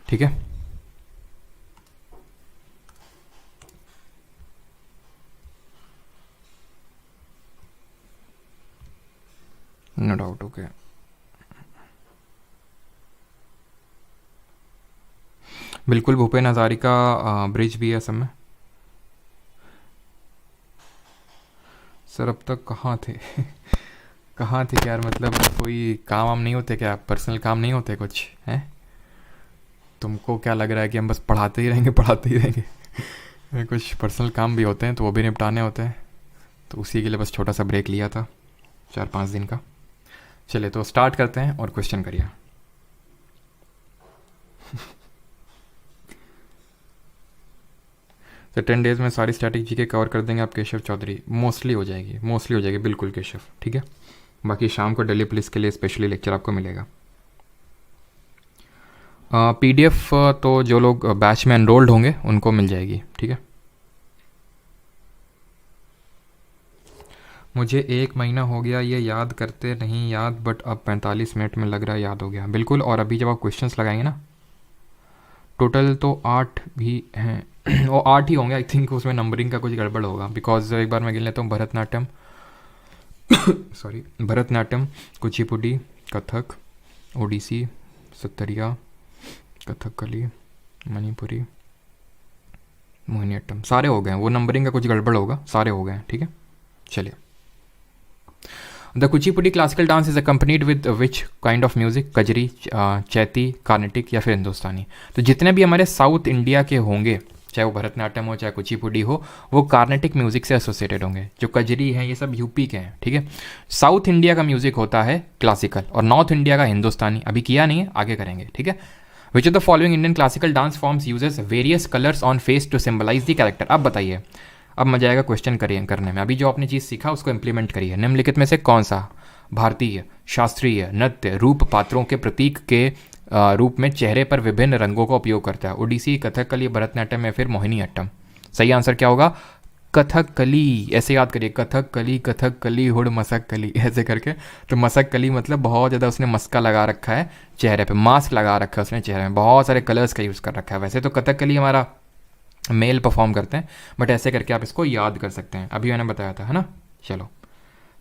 ठीक है। No doubt, okay. बिल्कुल, भूपेन हजारिका ब्रिज भी है सब में। सर अब तक कहाँ थे? कहाँ थे यार, मतलब कोई काम वाम नहीं होते क्या? पर्सनल काम नहीं होते कुछ हैं? तुमको क्या लग रहा है कि हम बस पढ़ाते ही रहेंगे, पढ़ाते ही रहेंगे? कुछ पर्सनल काम भी होते हैं तो वो भी निपटाने होते हैं, तो उसी के लिए बस छोटा सा ब्रेक लिया था 4-5 दिन का। चलिए तो स्टार्ट करते हैं और क्वेश्चन करिए। तो 10 डेज में सारी स्ट्रैटेजी के कवर कर देंगे आप केशव चौधरी? मोस्टली हो जाएगी, मोस्टली हो जाएगी, बिल्कुल केशव, ठीक है। बाकी शाम को दिल्ली पुलिस के लिए स्पेशली लेक्चर आपको मिलेगा। पीडीएफ तो जो लोग बैच में एनरोल्ड होंगे उनको मिल जाएगी, ठीक है। मुझे 1 महीना हो गया ये याद करते नहीं याद, बट अब 45 मिनट में लग रहा है याद हो गया। बिल्कुल, और अभी जब आप क्वेश्चंस लगाएंगे ना, टोटल तो 8 भी हैं वो 8 ही होंगे आई थिंक, उसमें नंबरिंग का कुछ गड़बड़ होगा। बिकॉज एक बार मैं गिन लेता हूँ, भरतनाट्यम सॉरी, भरतनाट्यम, कुचिपुड़ी, कथक, ओडिसी, सत्तरिया, कथकली, मणिपुरी, मोहिनीअट्टम, सारे हो गए हैं। वो नंबरिंग का कुछ गड़बड़ होगा, सारे हो गए हैं, ठीक है। चलिए, the Kuchipudi classical dance is accompanied with which kind of music? Kajri, Chaiti, Carnatic या फिर हिंदुस्तानी? तो जितने भी हमारे साउथ इंडिया के होंगे, चाहे वो भरतनाट्यम हो चाहे कुचिपुड़ी हो, वो कार्नेटिक म्यूजिक से एसोसिएटेड होंगे। जो कजरी हैं ये सब यूपी के हैं, ठीक है। साउथ इंडिया का म्यूजिक होता है क्लासिकल और नॉर्थ इंडिया का हिंदुस्तानी। अभी किया नहीं है, आगे करेंगे, ठीक है। Which of the following Indian classical dance forms uses various colours on face to symbolise the character? अब बताइए, अब मजा आएगा क्वेश्चन करिए करने में। अभी जो आपने चीज़ सीखा उसको इंप्लीमेंट करिए। निम्नलिखित में से कौन सा भारतीय शास्त्रीय नृत्य रूप पात्रों के प्रतीक के रूप में चेहरे पर विभिन्न रंगों का उपयोग करता है? ओडिसी, कथकली, भरतनाट्यम या फिर मोहिनीअट्टम? सही आंसर क्या होगा? कथकली। ऐसे याद करिए, कथकली, कथकली, हुड़ मसकली, ऐसे करके। तो मसकली मतलब बहुत ज़्यादा उसने मस्का लगा रखा है चेहरे पे, मास्क लगा रखा है उसने चेहरे में, बहुत सारे कलर्स का यूज़ कर रखा है। वैसे तो कथकली हमारा मेल परफॉर्म करते हैं, बट ऐसे करके आप इसको याद कर सकते हैं। अभी मैंने बताया था, है ना। चलो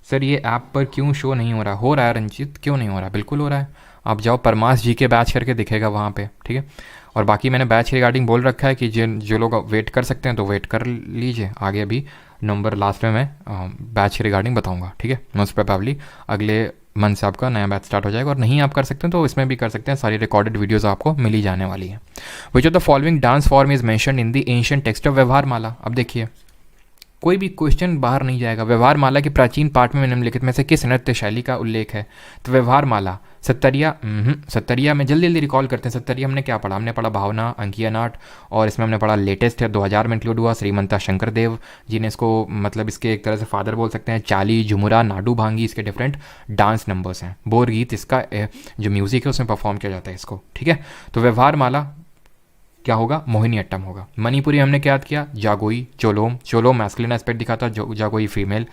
सर, ये ऐप पर क्यों शो नहीं हो रहा? हो रहा है रंजीत, क्यों नहीं हो रहा? बिल्कुल हो रहा है। आप जाओ परमास जी के बैच करके दिखेगा वहाँ पे, ठीक है। और बाकी मैंने बैच रिगार्डिंग बोल रखा है कि जो लोग वेट कर सकते हैं तो वेट कर लीजिए। आगे अभी नंबर लास्ट में मैं बैच रिगार्डिंग बताऊँगा, ठीक है। मोस्ट प्रोबेबली अगले मंथ से आपका नया बैच स्टार्ट हो जाएगा। और नहीं आप कर सकते हैं तो इसमें भी कर सकते हैं, सारी रिकॉर्डेड वीडियोस आपको मिल ही जाने वाली है। Which of the following dance form is mentioned in the ancient text of व्यवहार माला? अब देखिए, कोई भी क्वेश्चन बाहर नहीं जाएगा। व्यवहार माला के प्राचीन पाठ में निम्नलिखित में से किस नृत्य शैली का उल्लेख है? तो व्यवहार माला सत्तरिया, सत्तरिया में जल्दी जल्दी रिकॉल करते हैं। सत्तरिया हमने क्या पढ़ा? हमने पढ़ा भावना, अंकिया नाट, और इसमें हमने पढ़ा लेटेस्ट है 2000 में इंक्लूड हुआ श्रीमंता शंकर देव जी ने इसको, मतलब इसके एक तरह से फादर बोल सकते हैं। चाली, झुमुरा, नाडू भांगी इसके डिफरेंट डांस नंबर्स हैं। बोर गीत इसका जो म्यूजिक है उसमें परफॉर्म किया जाता है इसको, ठीक है। तो व्यवहार माला क्या होगा? मोहिनीअट्टम होगा। मणिपुरी हमने क्या याद किया? जागोई, चोलोम। चोलोम मैस्कुलिन एस्पेक्ट दिखाता, जागोई फीमेल।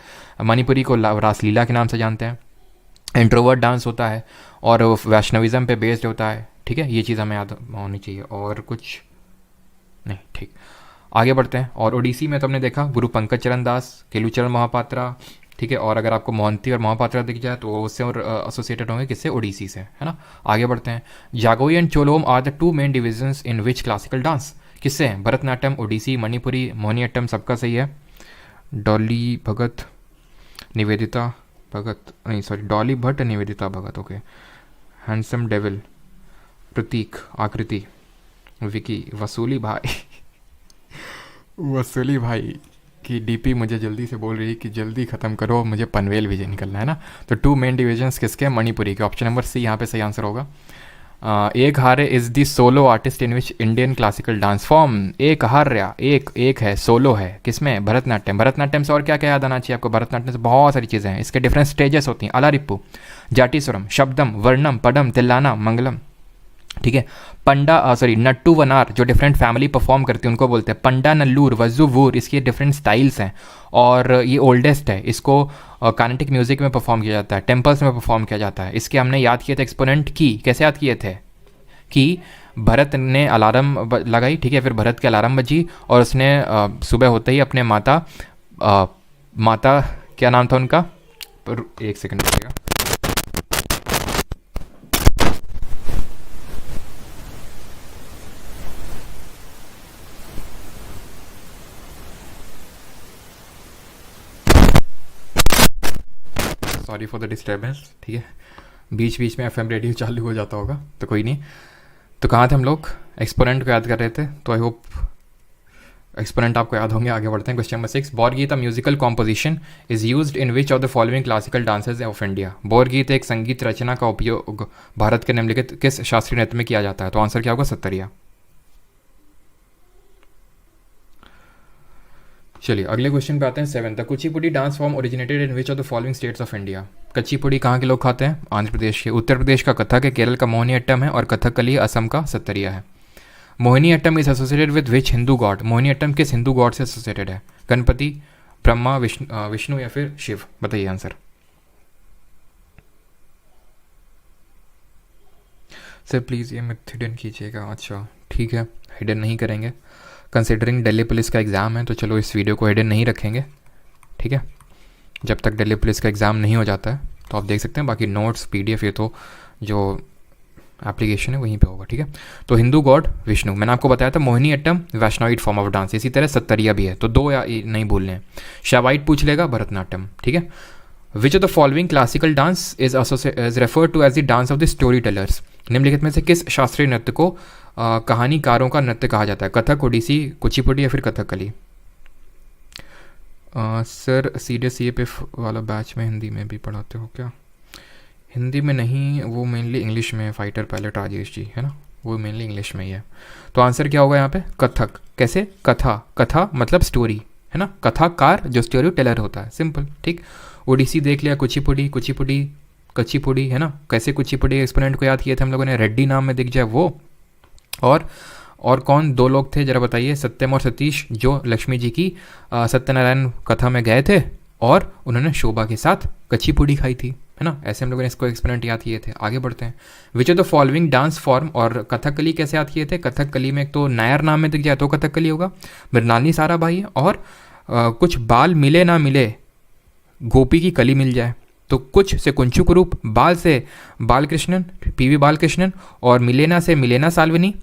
मणिपुरी को रासलीला के नाम से जानते हैं। इंट्रोवर्ट डांस होता है और वैष्णविज्म पे बेस्ड होता है, ठीक है। ये चीज़ हमें याद होनी चाहिए, और कुछ नहीं, ठीक। आगे बढ़ते हैं। और ओडिसी में तो हमने देखा गुरु पंकज चरण दास, केलुचरण महापात्रा, ठीक है। और अगर आपको मोहंती और महापात्रा दिख जाए तो उससे और एसोसिएटेड होंगे किससे? ओडिसी से, है ना। आगे बढ़ते हैं। Jagoi and Cholom are the two main divisions in which classical dance? किससे हैं? भरतनाट्यम, ओडिसी, मणिपुरी, मोहिनीअट्टम, सबका सही है। डॉली भगत, निवेदिता भगत, नहीं सॉरी, डॉली भट्ट, निवेदिता भगत, ओके। हैंडसम डेविल, प्रतीक, आकृति, विकी, वसूली भाई वसूली भाई की डीपी मुझे जल्दी से बोल रही है कि जल्दी ख़त्म करो, मुझे पनवेल विजय निकलना है ना। तो 2 मेन डिविजन्स किसके हैं? मणिपुरी के। ऑप्शन नंबर सी यहाँ पे सही आंसर होगा। एक हारे is the solo artist in which Indian classical dance form. एक हार्या, एक है, सोलो है, किसमें? भरतनाट्यम। भरतनाट्यम से और क्या क्या याद आना चाहिए आपको? भरतनाट्यम से बहुत सारी चीज़ें हैं, इसके डिफरेंट स्टेजेस होती हैं। अलारिप्पू, जाटीस्वरम, शब्दम, वर्णम, पडम, तिल्लाना, मंगलम, ठीक है। पंडा सॉरी नट्टू वनार, जो डिफरेंट फैमिली परफॉर्म करती है उनको बोलते हैं पंडा नल्लूर, वज्जू वूर, इसके डिफरेंट स्टाइल्स हैं। और ये ओल्डेस्ट है, इसको कानेटिक म्यूजिक में परफॉर्म किया जाता है, टेम्पल्स में परफॉर्म किया जाता है। इसके हमने याद किए थे एक्सपोनेंट की, कैसे याद किए थे? कि भरत ने अलार्म लगाई, ठीक है, फिर भरत की अलार्म बजी और उसने सुबह होते ही अपने माता क्या नाम था उनका? एक सेकंड रुकिएगा। सॉरी फॉर द डिस्टर्बेंस, ठीक है, बीच बीच में एफएम रेडियो चालू हो जाता होगा, तो कोई नहीं। तो कहाँ थे हम लोग? एक्सपोनेंट को याद कर रहे थे, तो आई होप एक्सपोनेंट आपको याद होंगे। आगे बढ़ते हैं। Question number 6, Borgeet musical composition is used in which of the following classical dances of India. Borgeet एक संगीत रचना का उपयोग भारत के निम्नलिखित किस शास्त्रीय नृत्य में किया जाता है? तो आंसर क्या होगा? सत्तरिया। चलिए अगले क्वेश्चन पे आते हैं। 7, the Kuchipudi dance form originated in which of the following states of India. Kuchipudi कहाँ के लोग खाते हैं? आंध्र प्रदेश के। उत्तर प्रदेश का कथक है, केरल का मोहिनीअट्टम है और कथकली असम का सत्तरिया है। Mohiniyattam is associated with which Hindu God. Mohiniyattam किस हिंदू गॉड से एसोसिएटेड है? गणपति, ब्रह्मा, विष्णु या फिर शिव? बताइए आंसर। सर प्लीज़ ये मत हिडन कीजिएगा। अच्छा ठीक है, हिडन नहीं करेंगे। कंसिडरिंग दिल्ली पुलिस का एग्ज़ाम है तो चलो इस वीडियो को हिडन नहीं रखेंगे, ठीक है, जब तक दिल्ली पुलिस का एग्ज़ाम नहीं हो जाता है। तो आप देख सकते हैं, बाकी नोट्स पीडीएफ ये तो जो एप्लीकेशन है वहीं पे होगा, ठीक है। तो हिंदू गॉड विष्णु, मैंने आपको बताया था। Mohiniyattam Vaishnavite form of dance, इसी तरह सत्तरिया भी है, तो 2 या नहीं भूलने हैं। शैवाइट पूछ लेगा, भरतनाट्यम, ठीक है। Which of the following classical dance is referred to as the dance of the story tellers. निम्नलिखित में से किस शास्त्रीय नृत्य को कहानीकारों का नृत्य कहा जाता है? कथक, ओडिसी, कुचिपुड़ी या फिर कथकली? सर CDSCAPF वाला बैच में हिंदी में भी पढ़ाते हो क्या? हिंदी में नहीं, वो मेनली इंग्लिश में है। फाइटर पायलट राजेश जी है ना, वो मेनली इंग्लिश में ही है। तो आंसर क्या होगा यहाँ पे? कथक। कैसे? कथा मतलब स्टोरी है ना, कथाकार जो स्टोरी टेलर होता है, सिंपल, ठीक। ओडिसी देख लिया, कच्चीपुड़ी है ना। कैसे कुचिपुड़ी एक्सपोनेंट को याद किए थे हम लोगों ने? रेड्डी नाम में दिख जाए वो। और कौन 2 लोग थे जरा बताइए? सत्यम और सतीश, जो लक्ष्मी जी की सत्यनारायण कथा में गए थे और उन्होंने शोभा के साथ कच्चीपुड़ी खाई थी, है ना। ऐसे हम लोगों ने इसको एक्सपोनेंट याद किए थे। आगे बढ़ते हैं। Which of the following dance form, और कथकली कैसे याद किए थे? कथकली में एक तो नायर नाम में दिख जाए तो कथकली होगा, मृणालिनी साराभाई है, और कुछ बाल मिले ना मिले, गोपी की कली मिल जाए, तो कुछ से कुंचुक रूप, बाल से बालकृष्णन, PV बालकृष्णन, और मिलेना से मिलेना साल्वनी,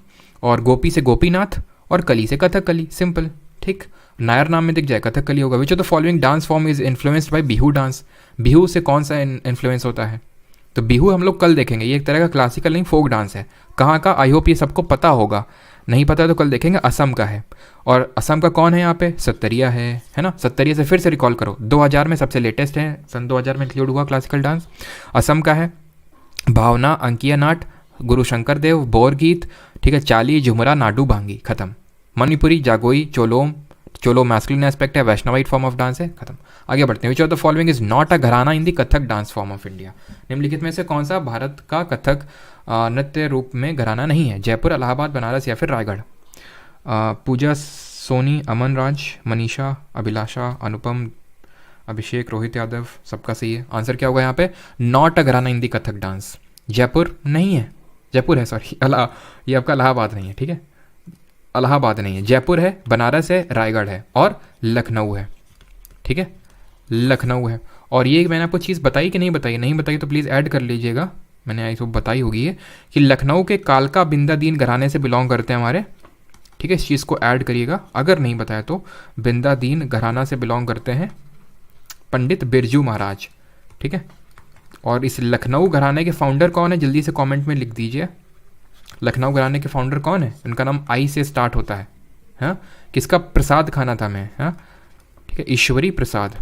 और गोपी से गोपीनाथ, और कली से कथकली, सिंपल, ठीक। नायर नाम में दिख जाए कथकली होगा। विच of the following dance form is influenced by Bihu dance. Bihu से कौन सा इन्फ्लुएंस होता है? तो बिहू हम लोग कल देखेंगे, ये एक तरह का क्लासिकल नहीं फोक डांस है। कहाँ का? आई होप ये सबको पता होगा, नहीं पता तो कल देखेंगे। असम का है, और असम का कौन है यहाँ पे? सत्तरिया है ना। सत्तरिया से फिर से रिकॉल करो, 2000 में सबसे लेटेस्ट है, सन 2000 में इंक्लूड हुआ क्लासिकल डांस। असम का है भावना, अंकिया नाट, गुरु शंकर देव, बोरगीत, ठीक है, चाली, झुमरा, नाडू, भांगी, खत्म। मणिपुरी, जागोई, चोलो मैस्कुलिन एस्पेक्ट है, वैष्णवाइट फॉर्म ऑफ डांस है, खत्म। आगे बढ़ते हैं। Which of the following is not a gharana in the Kathak dance form of India. निम्नलिखित में से कौन सा भारत का कथक नृत्य रूप में घराना नहीं है? जयपुर, इलाहाबाद, बनारस या फिर रायगढ़? पूजा, सोनी, अमन राज, मनीषा, अभिलाषा, अनुपम, अभिषेक, रोहित यादव, सबका सही है। आंसर क्या होगा यहाँ पे? Not a gharana in the Kathak dance. Jaipur नहीं है, जयपुर है सॉरी, ये आपका इलाहाबाद नहीं है, ठीक है, इलाहाबाद नहीं है, जयपुर है, बनारस है, रायगढ़ है और लखनऊ है, ठीक है, लखनऊ है। और ये मैंने आपको चीज़ बताई कि नहीं बताई? नहीं बताई तो प्लीज़ ऐड कर लीजिएगा, मैंने आई तो बताई होगी ये, कि लखनऊ के कालका बिंदादीन घराने से बिलोंग करते हैं हमारे, ठीक है, इस चीज़ को ऐड करिएगा, अगर नहीं बताया तो। बिंदादीन घराना से बिलोंग करते हैं पंडित बिरजू महाराज, ठीक है। और इस लखनऊ घराने के फाउंडर कौन है, जल्दी से कमेंट में लिख दीजिए। लखनऊ घराने के फाउंडर कौन है? उनका नाम आई से स्टार्ट होता है। हाँ, किसका प्रसाद खाना था मैं? हाँ, ठीक है, ईश्वरी प्रसाद।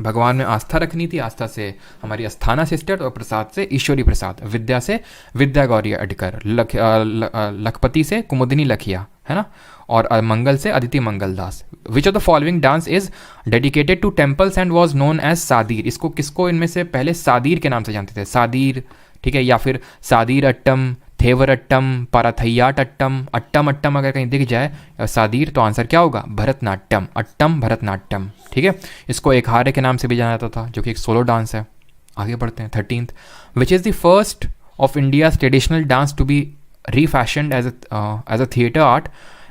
भगवान में आस्था रखनी थी, आस्था से हमारी अस्थाना सिस्टर, और प्रसाद से ईश्वरी प्रसाद, विद्या से विद्या गौरी अडकर, लखपति से कुमुदिनी लखिया, है ना, और मंगल से Aditi Mangal Das. Which of the following dance is dedicated to temples and was known as Sadir? इसको किसको इनमें से पहले सादीर के नाम से जानते थे? सादीर, ठीक है, या फिर सादीर अट्टम, थेवर अट्टम, पाराथैयाट अट्टम, अट्टम अट्टम अगर कहीं दिख जाए सादीर तो आंसर क्या होगा? भरतनाट्यम, अट्टम भरतनाट्यम, ठीक है। इसको एक हारे के नाम से भी जाना जाता था, जो कि एक सोलो डांस है। आगे बढ़ते हैं। 13th, which is the first of India's traditional dance to be refashioned as a theatre art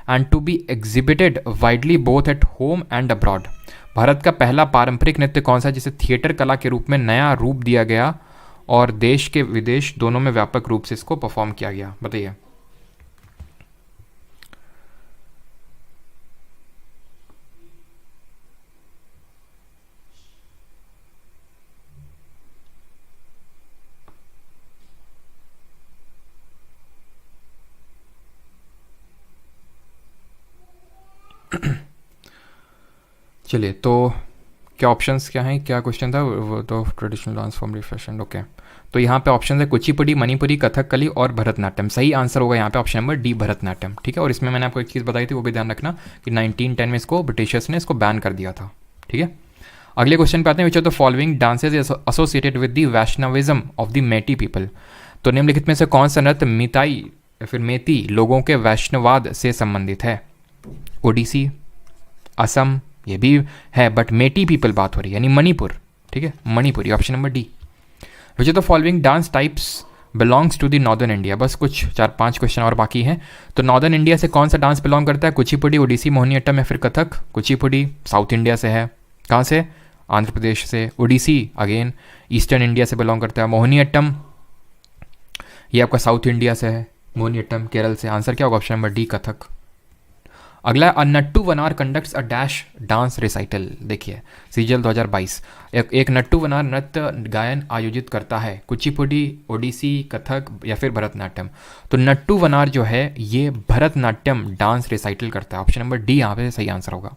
and to be exhibited widely both at home and abroad? Bharat का पहला पारंपरिक नृत्य कौन सा जिसे थिएटर कला के रूप में नया रूप दिया गया और देश के विदेश दोनों में व्यापक रूप से इसको परफॉर्म किया गया? बताइए। चलिए, तो क्या ऑप्शंस क्या हैं, क्या क्वेश्चन था वो? तो ट्रेडिशनल डांस फॉर्म रिफैशन, ओके। तो यहाँ पे ऑप्शन है कुचिपुड़ी, मणिपुरी, कथकली और भरतनाट्यम। सही आंसर होगा यहाँ पे ऑप्शन नंबर डी, भरतनाट्यम, ठीक है। और इसमें मैंने आपको एक चीज़ बताई थी, वो भी ध्यान रखना कि 1910 में इसको ब्रिटिशर्स ने इसको बैन कर दिया था, ठीक है। अगले क्वेश्चन पे आते हैं। Which of the following dances is associated with the Vaishnavism of the Meitei people? तो निम्नलिखित में से कौन सा नृत्य मिताई या फिर मेती लोगों के वैष्णवाद से संबंधित है? ओडिसी, असम, ये भी है, बट मेटी पीपल बात हो रही है, यानी मणिपुर, ठीक है, Manipuri, option number D. Which of the following dance types belongs to the northern India? बस कुछ 4-5 क्वेश्चन और बाकी हैं। तो नॉर्दर्न इंडिया से कौन सा डांस बिलोंग करता है? कुचिपुड़ी, ओडिसी, मोहिनीअट्टम या फिर कथक? कुचिपुड़ी साउथ इंडिया से है। कहाँ से? आंध्र प्रदेश से। ओडिसी अगेन ईस्टर्न इंडिया से बिलोंग करता है। मोहिनीअट्टम ये आपका साउथ इंडिया से है। मोहिनीअट्टम केरल से। आंसर क्या होगा? Option number D, Kathak. अगला, a Nattuvanar conducts a dash dance recital. देखिए, सीजल 2022 एक नट्टू वनार नृत्य गायन आयोजित करता है। कुचिपुड़ी, ओडिसी, कथक या फिर भरतनाट्यम? तो नट्टू वनार जो है ये भरतनाट्यम डांस रिसाइटल करता है। ऑप्शन नंबर डी यहाँ पे सही आंसर होगा।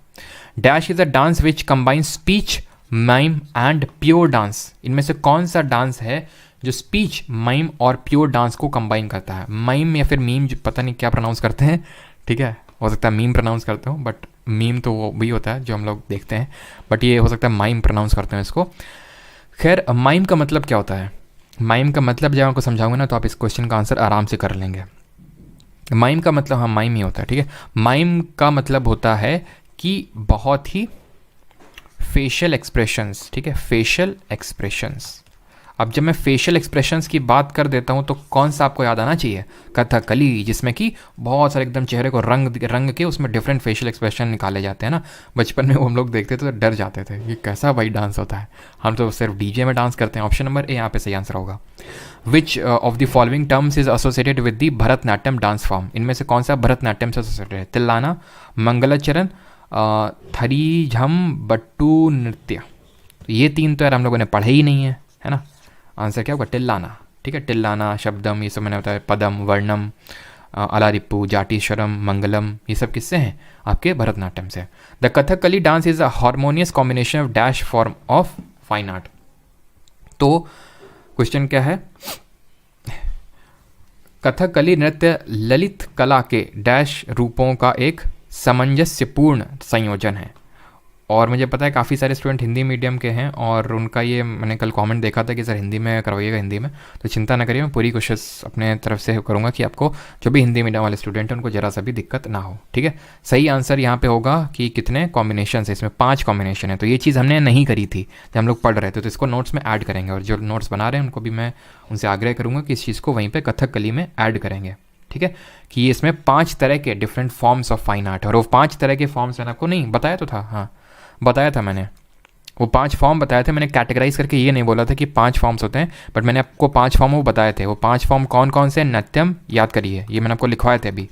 Dash is a dance which combine speech, mime and pure dance. इनमें से कौन सा डांस है जो स्पीच, माइम और प्योर डांस को कंबाइन करता है? माइम या फिर मीम, पता नहीं क्या प्रोनाउंस करते हैं, ठीक है, हो सकता है मीम प्रोनाउंस करते हो, बट मीम तो वो भी होता है जो हम लोग देखते हैं, बट ये हो सकता है माइम प्रोनाउंस करते हैं इसको। खैर, माइम का मतलब क्या होता है? माइम का मतलब जब आपको समझाऊंगा ना तो आप इस क्वेश्चन का आंसर आराम से कर लेंगे। माइम का मतलब, हाँ, माइम ही होता है, ठीक है। माइम का मतलब होता है कि बहुत ही फेशियल एक्सप्रेशंस, ठीक है, फेशियल एक्सप्रेशंस। अब जब मैं फेशियल एक्सप्रेशंस की बात कर देता हूँ तो कौन सा आपको याद आना चाहिए? कथकली, जिसमें कि बहुत सारे एकदम चेहरे को रंग के उसमें डिफरेंट फेशियल एक्सप्रेशन निकाले जाते हैं ना। बचपन में वो हम लोग देखते थे तो डर जाते थे, ये कैसा भाई डांस होता है, हम तो सिर्फ डीजे में डांस करते हैं। ऑप्शन नंबर ए यहाँ पे सही आंसर होगा। विच of the following terms is associated with the Bharatanatyam dance form? इनमें से कौन सा भरतनाट्यम से एसोसिएटेड है? तिल्लाना, मंगलाचरण, थरीझम, बट्टू नृत्य। ये तीन तो यार हम लोगों ने पढ़े ही नहीं है ना। आंसर क्या होगा? टिल्लाना, ठीक है। टिल्लाना, शब्दम, ये सब मैंने बताया, पदम, वर्णम, अलारिप्पू, जाटीश्वरम, मंगलम, ये सब किससे हैं? आपके भरतनाट्यम से। The Kathakali dance is a harmonious combination of dash form of fine art. तो क्वेश्चन क्या है? कथकली नृत्य ललित कला के डैश रूपों का एक सामंजस्यपूर्ण संयोजन है। और मुझे पता है काफ़ी सारे स्टूडेंट हिंदी मीडियम के हैं और उनका ये मैंने कल कमेंट देखा था कि सर हिंदी में करवाइएगा, हिंदी में। तो चिंता ना करिए, मैं पूरी कोशिश अपने तरफ से करूँगा कि आपको जो भी हिंदी मीडियम वाले स्टूडेंट हैं उनको जरा सा भी दिक्कत ना हो, ठीक है। सही आंसर यहाँ पे होगा कि कितने कॉम्बिनेशन है, इसमें 5 कॉम्बिनेशन है। तो ये चीज़ हमने नहीं करी थी जब हम लोग पढ़ रहे थे, तो इसको नोट्स में ऐड करेंगे। और जो नोट्स बना रहे हैं उनको भी मैं उनसे आग्रह करूँगा कि इस चीज़ को वहीं पर कथकली में ऐड करेंगे, ठीक है। कि ये इसमें 5 तरह के different forms of fine art, और वो 5 तरह के फॉर्म्स मैंने आपको नहीं बताया तो था, हाँ बताया था मैंने, वो 5 फॉर्म बताए थे मैंने। कैटेगराइज करके ये नहीं बोला था कि 5 फॉर्म्स होते हैं, बट मैंने आपको 5 फॉर्म वो बताए थे। वो 5 फॉर्म कौन कौन से? नृत्यम, याद करिए, ये मैंने आपको लिखवाए थे अभी।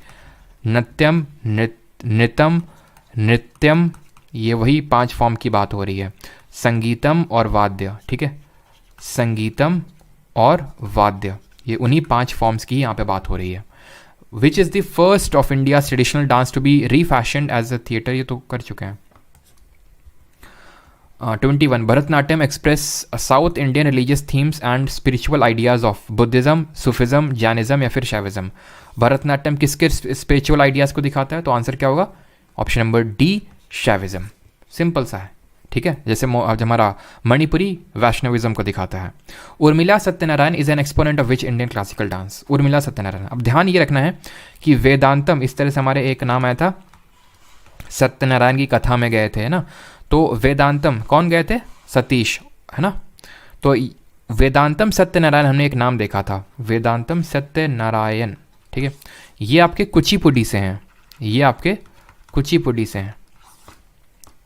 नृत्यम, नृतम, नृत्यम, ये वही 5 फॉर्म की बात हो रही है। संगीतम और वाद्य, ठीक है, संगीतम और वाद्य, ये उन्हीं 5 फॉर्म्स की यहाँ पे बात हो रही है। Which is the first of India traditional dance to be refashioned as a theatre, ये तो कर चुके हैं। 21 Bharatanatyam express South Indian religious themes and spiritual ideas of Buddhism, Sufism, Jainism या फिर शैविज़्म। भरतनाट्यम किसके स्पिरिचुअल आइडियाज़ को दिखाता है? तो आंसर क्या होगा? Option number D, Shaivism. Simple सा है, ठीक है, जैसे हमारा मणिपुरी वैष्णविज्म को दिखाता है। Urmila Satyanarayan is an exponent of which Indian classical dance? Urmila Satyanarayan. अब ध्यान ये रखना है कि वेदांतम, इस तरह से हमारे एक नाम आया था, सत्यनारायण की कथा में गए थे, है ना, तो वेदांतम कौन गए थे? सतीश, है ना। तो वेदांतम सत्यनारायण हमने एक नाम देखा था, वेदांतम सत्यनारायण, ठीक है, ये आपके कुचिपुड़ी से हैं, ये आपके कुचिपुड़ी से हैं,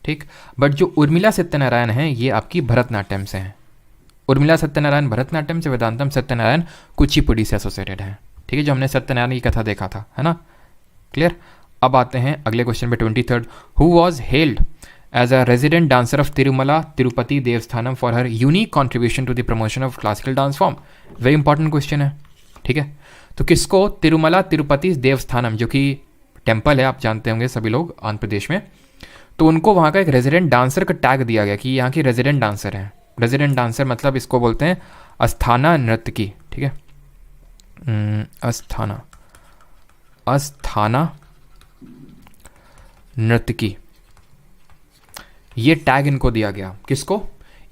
ठीक। बट जो उर्मिला सत्यनारायण हैं ये आपकी भरतनाट्यम से हैं। उर्मिला सत्यनारायण भरतनाट्यम से, वेदांतम सत्यनारायण कुचिपुड़ी से एसोसिएटेड है, ठीक है, जो हमने सत्यनारायण की कथा देखा था, है ना, क्लियर। अब आते हैं अगले क्वेश्चन पे। 23 who was held as a resident dancer of Tirumala Tirupati Devasthanam for her unique contribution to the promotion of classical dance form? Very important question है, ठीक है। तो किसको तिरुमला तिरुपति देवस्थानम, जो कि टेम्पल है, आप जानते होंगे सभी लोग, आंध्र प्रदेश में, तो उनको वहाँ का एक रेजिडेंट डांसर का टैग दिया गया कि यहाँ की रेजिडेंट डांसर हैं। रेजिडेंट डांसर मतलब इसको बोलते हैं अस्थाना नर्तकी, ठीक है, अस्थाना, अस्थाना नर्तकी, ये टैग इनको दिया गया। किसको?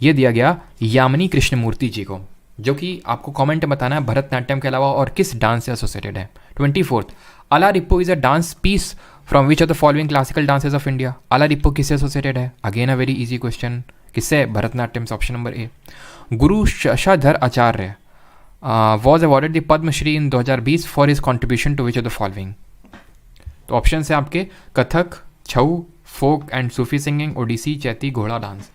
ये दिया गया यामिनी कृष्णमूर्ति जी को, जो कि आपको कमेंट में बताना है भरतनाट्यम के अलावा और किस डांस से एसोसिएटेड है। 24 Alarippu is a dance piece from which of the following classical dances of India? Alarippu किससे एसोसिएटेड है? Again a very easy question, किससे? भरतनाट्यम से, option number A. Guru Shashadhar Acharya was awarded the Padma Shri in 2020 for his contribution to which of the following? तो option है आपके Kathak, Chhau, folk and Sufi singing, Odissi, Chaiti, Ghoda dance.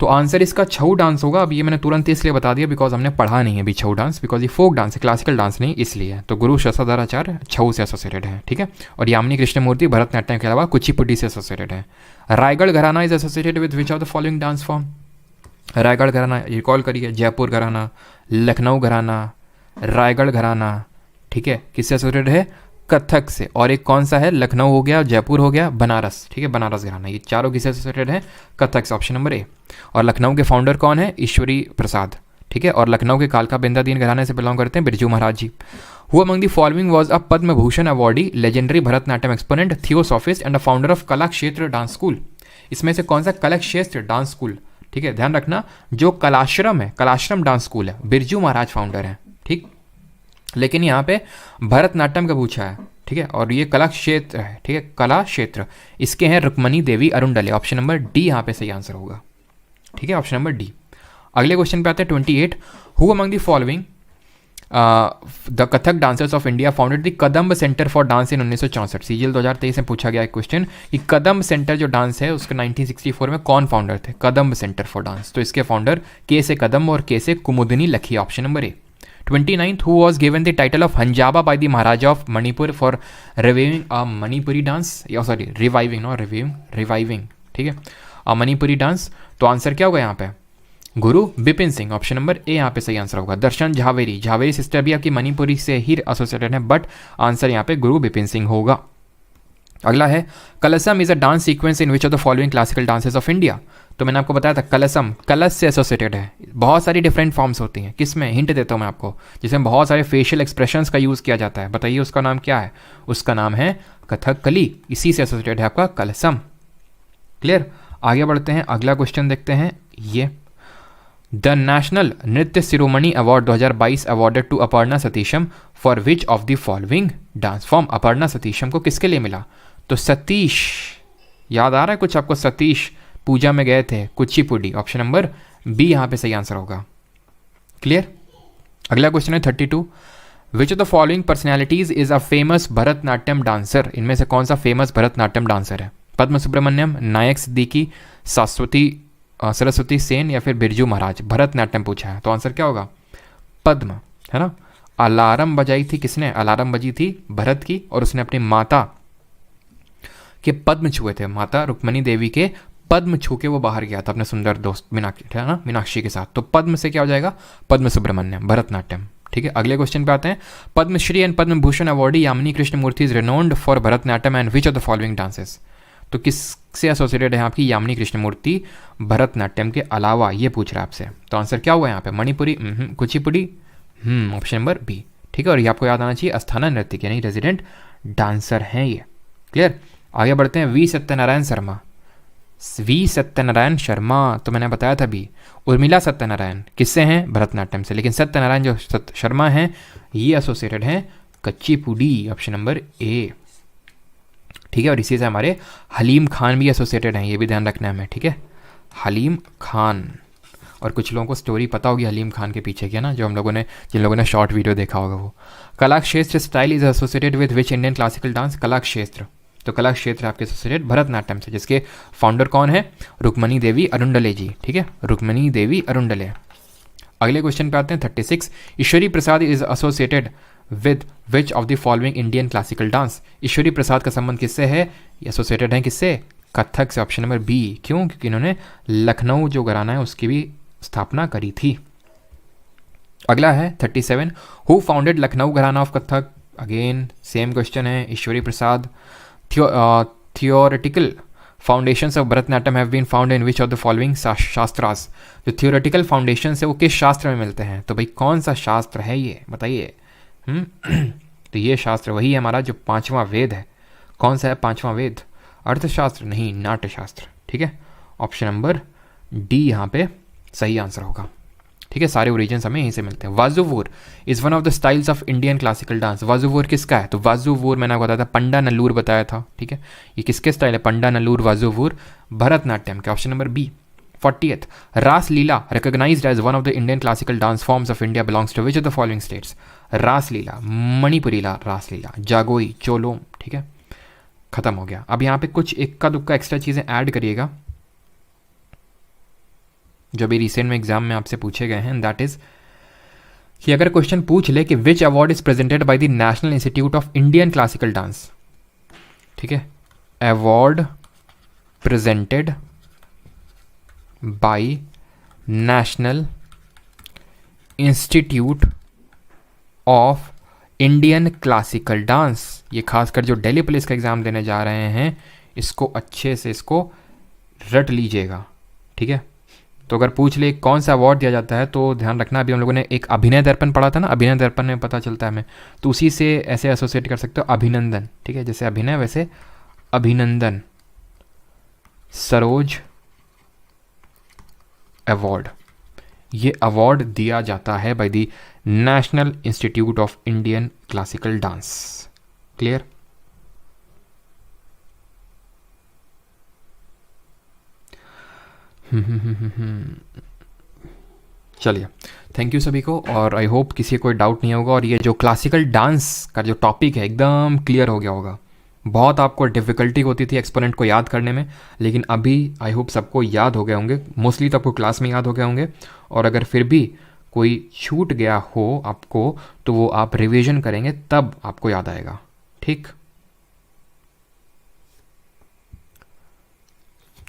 तो answer इसका छऊ dance होगा। अब ये मैंने तुरंत इसलिए बता दिया बिकॉज हमने पढ़ा नहीं है अभी छऊ डांस, बिकॉज ये फोक डांस है, क्लासिकल डांस नहीं, इसलिए। तो गुरु शशाधर आचार्य छऊ से एसोसिएटेड है, ठीक है। और यामिनी कृष्णमूर्ति भरतनाट्यम के अलावा कुचिपुड़ी से एसोसिएटेड है। रायगढ़ घराना is associated with which of the following dance form? Raigarh घराना, रिकॉल करिए, जयपुर घराना, लखनऊ घराना, रायगढ़ घराना, ठीक है, किससे एसोसिएटेड है? कथक से। और एक कौन सा है? लखनऊ हो गया, जयपुर हो गया, बनारस, ठीक है, बनारस घराना, ये चारों किससे एसोसिएटेड है? कथक से, ऑप्शन नंबर ए। और लखनऊ के फाउंडर कौन है? ईश्वरी प्रसाद, ठीक है। और लखनऊ के कालका बिंदादीन घराने से बिलोंग करते हैं Birju Maharaj ji. Who among the following was a Padma Bhushan awardee, legendary Bharatanatyam exponent, theosophist and a founder of Kalakshetra dance school? इसमें से कौन सा कला क्षेत्र डांस स्कूल, ठीक है, ध्यान रखना, जो कलाश्रम है, कलाश्रम डांस स्कूल है, बिरजू महाराज फाउंडर है, ठीक। लेकिन यहाँ पे भरतनाट्यम का पूछा है, ठीक है, और ये कला क्षेत्र है, ठीक है, कला क्षेत्र, इसके हैं Rukmini Devi Arundale, option number D यहाँ पे सही आंसर होगा, ठीक है, ऑप्शन नंबर डी। अगले क्वेश्चन पे आते हैं 28 who among the following the Kathak dancers of India founded the Kadamb centre for dance in 1964? CGL 2023 में पूछा गया एक क्वेश्चन कि कदम्ब सेंटर जो डांस है उसके 1964 में कौन फाउंडर थे? कदम्ब सेंटर फॉर डांस, तो इसके फाउंडर के से कदम्ब और के से Kumudini Lakhia, option number A. 29 who was given the title of Hanjaba by the Maharaja of Manipur for reviving a Manipuri dance, या सॉरी रिवाइविंग, नो रिवाइविंग, ठीक है, अ मणिपुरी डांस? तो आंसर क्या होगा यहाँ पे? Guru Bipin Singh, option number A यहाँ पे सही आंसर होगा। दर्शन झावेरी, झावेरी सिस्टर भी आपकी मणिपुरी से ही एसोसिएटेड है, बट आंसर यहाँ पे गुरु बिपिन सिंह होगा। अगला है Kalasam is a dance sequence in which of the following classical dances of India? तो मैंने आपको बताया था कलसम, कलश से एसोसिएटेड है, बहुत सारी डिफरेंट फॉर्म्स होती हैं, किसमें? हिंट देता हूँ मैं आपको, जिसमें बहुत सारे फेशियल एक्सप्रेशंस का यूज़ किया जाता है, बताइए उसका नाम क्या है? उसका नाम है कथकली, इसी से एसोसिएटेड है आपका कलसम, क्लियर। आगे बढ़ते हैं, अगला क्वेश्चन देखते हैं, ये the national Nritya Shiromani award 2022 awarded to Aparna Satheesan for which of the following dance form? Aparna Satheesan को किसके लिए मिला? तो सतीश, याद आ रहा है कुछ आपको? सतीश पूजा में गए थे, कुचिपुड़ी, ऑप्शन नंबर बी यहाँ पे सही आंसर होगा, क्लियर। अगला क्वेश्चन है 32 विच of the following personalities is a famous Bharatanatyam dancer? इनमें से कौन सा फेमस भरतनाट्यम डांसर है? पद्म सुब्रमण्यम, नायक सिद्दीकी, सरस्वती सेन या फिर बिरजू महाराज? भरतनाट्यम पूछा है, तो आंसर क्या होगा? पद्म, है ना। अलार्म बजाई थी किसने? अलार्म बजी थी भरत की, और उसने अपनी माता के पद्म छुए थे, माता रुक्मणी देवी के पद्म छू के वो बाहर गया था अपने सुंदर दोस्त मीनाक्षी, है ना, मीनाक्षी के साथ। तो पद्म से क्या हो जाएगा? पद्म सुब्रमण्यम, भरतनाट्यम। ठीक है, अगले क्वेश्चन पे आते हैं। Padma Shri and Padma Bhushan awardee Yamini Krishnamurthy is renowned for Bharatanatyam and which of the following dances? तो किससे एसोसिएटेड है आपकी यामिनी कृष्णमूर्ति भरतनाट्यम के अलावा? ये पूछ रहा है आपसे। तो आंसर क्या हुआ यहाँ पे? Manipuri, Kuchipudi, option number B. ठीक है, और ये आपको याद आना चाहिए, अस्थाना नृत्य यानी रेजिडेंट डांसर हैं ये। क्लियर? आगे बढ़ते हैं। वी सत्यनारायण शर्मा, वी सत्यनारायण शर्मा तो मैंने बताया था भी। उर्मिला सत्यनारायण किससे हैं? भरतनाट्यम से। लेकिन सत्यनारायण जो शर्मा हैं ये एसोसिएटेड हैं कच्चीपुड़ी, ऑप्शन नंबर ए। ठीक है, और इसी से हमारे हलीम खान भी एसोसिएटेड हैं, ये भी ध्यान रखना है हमें। ठीक है, हलीम खान। और कुछ लोगों को स्टोरी पता होगी हलीम खान के पीछे की, है ना, जो हम लोगों ने, जिन लोगों ने शॉर्ट वीडियो देखा होगा वो। कला क्षेत्र style is associated with which Indian classical dance? कला क्षेत्र, तो कला क्षेत्र आपके एसोसिएटेड भरतनाट्यम से, जिसके फाउंडर कौन है? रुक्मणी देवी अरुंडले जी। ठीक है, रुक्मणी देवी अरुंडले। अगले क्वेश्चन पे आते हैं 36। Ishwari Prasad is associated with which of the following Indian classical dance? Ishwari Prasad का संबंध किससे है? एसोसिएटेड है किससे? कथक से, ऑप्शन नंबर बी। क्यों? क्योंकि इन्होंने लखनऊ जो घराना है उसकी भी स्थापना करी थी। अगला है 37। Who founded Lucknow gharana of Kathak? Again same question है, Ishwari Prasad. Theoretical foundations of Bharatanatyam have been found in which of the following Shastras? जो थियोरेटिकल फाउंडेशन है वो किस शास्त्र में मिलते हैं? तो भाई कौन सा शास्त्र है ये बताइए। तो ये शास्त्र वही है हमारा जो पांचवा वेद है। कौन सा है पांचवा वेद? अर्थशास्त्र नहीं, नाट्यशास्त्र। ठीक है, ऑप्शन नंबर डी यहाँ पे सही आंसर होगा। ठीक है, सारे ओरिजिन्स हमें यहीं से मिलते हैं। Vazhuvoor is one of the styles of Indian classical dance. Vazhuvoor किसका है? तो वाजुवोर मैंने आपको बताया था, पंडा नल्लूर बताया था। ठीक है, ये किसके स्टाइल है? पंडा नल्लूर वाजुवोर भरतनाट्यम के, ऑप्शन नंबर बी। 40th। रास लीला recognized as one of the Indian classical dance forms of India belongs to which of the following states? रास लीला, मणिपुरी रास लीला, जागोई, चोलोम। ठीक है, खत्म हो गया। अब यहाँ पे कुछ इक्का दुक्का एक्स्ट्रा चीज़ें ऐड करिएगा जो भी रिसेंट में एग्जाम में आपसे पूछे गए हैं। दैट इज कि अगर क्वेश्चन पूछ ले कि which award is presented by the national institute of Indian classical dance, ठीक है, award presented by national institute of Indian classical dance, ये खासकर जो दिल्ली पुलिस का एग्जाम देने जा रहे हैं इसको अच्छे से इसको रट लीजिएगा। ठीक है, तो अगर पूछ ले कौन सा अवार्ड दिया जाता है तो ध्यान रखना, अभी हम लोगों ने एक अभिनय दर्पण पढ़ा था ना, अभिनय दर्पण में पता चलता है हमें, तो उसी से ऐसे एसोसिएट कर सकते हो अभिनंदन। ठीक है, जैसे अभिनय वैसे अभिनंदन सरोज अवार्ड, ये अवार्ड दिया जाता है by the national institute of Indian classical dance. Clear? चलिए, थैंक यू सभी को, और आई होप किसी को कोई डाउट नहीं होगा और ये जो क्लासिकल डांस का जो टॉपिक है एकदम क्लियर हो गया होगा। बहुत आपको डिफ़िकल्टी होती थी एक्सपोनेंट को याद करने में, लेकिन अभी आई होप सबको याद हो गए होंगे, मोस्टली तो आपको क्लास में याद हो गए होंगे, और अगर फिर भी कोई छूट गया हो आपको तो वो आप रिवीजन करेंगे तब आपको याद आएगा। ठीक,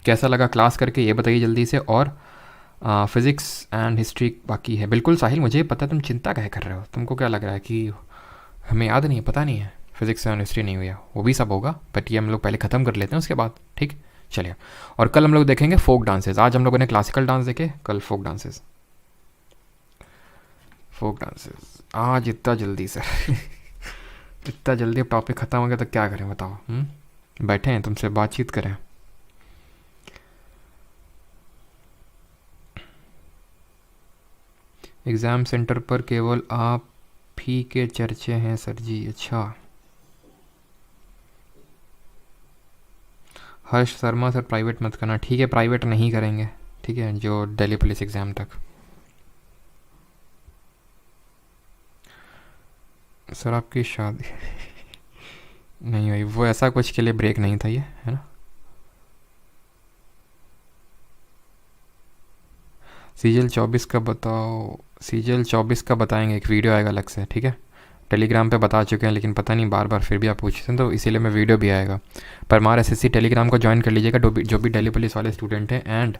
कैसा लगा क्लास करके ये बताइए जल्दी से। और फिज़िक्स एंड हिस्ट्री बाकी है। बिल्कुल साहिल, मुझे पता है, तुम चिंता काहे कर रहे हो, तुमको क्या लग रहा है कि हमें याद नहीं है, पता नहीं है, फिजिक्स एंड हिस्ट्री नहीं हुआ, वो भी सब होगा, बट ये हम लोग पहले ख़त्म कर लेते हैं उसके बाद। ठीक, चलिए, और कल हम लोग देखेंगे फोक डांसेस। आज हम लोगों ने क्लासिकल डांस देखे, कल फोक डांसेस। फोक डांसेस आज इतना जल्दी से इतना जल्दी अब टॉपिक ख़त्म हो गया तो क्या करें बताओ। बैठे हैं तुमसे बातचीत करें। एग्ज़ाम सेंटर पर केवल आप ही के चर्चे हैं सर जी। अच्छा, हर्ष शर्मा सर प्राइवेट मत करना। ठीक है, प्राइवेट नहीं करेंगे। ठीक है, जो दिल्ली पुलिस एग्ज़ाम तक। सर आपकी शादी नहीं हुई, वो ऐसा कुछ के लिए ब्रेक नहीं था ये, है ना। CGL 24 का बताओ। CGL 24 का बताएंगे, एक वीडियो आएगा अलग से, ठीक है। टेलीग्राम पे बता चुके हैं, लेकिन पता नहीं बार बार फिर भी आप पूछते हैं, तो इसीलिए मैं वीडियो भी आएगा। परमार SSC टेलीग्राम को ज्वाइन कर लीजिएगा, जो भी दिल्ली पुलिस वाले स्टूडेंट हैं, एंड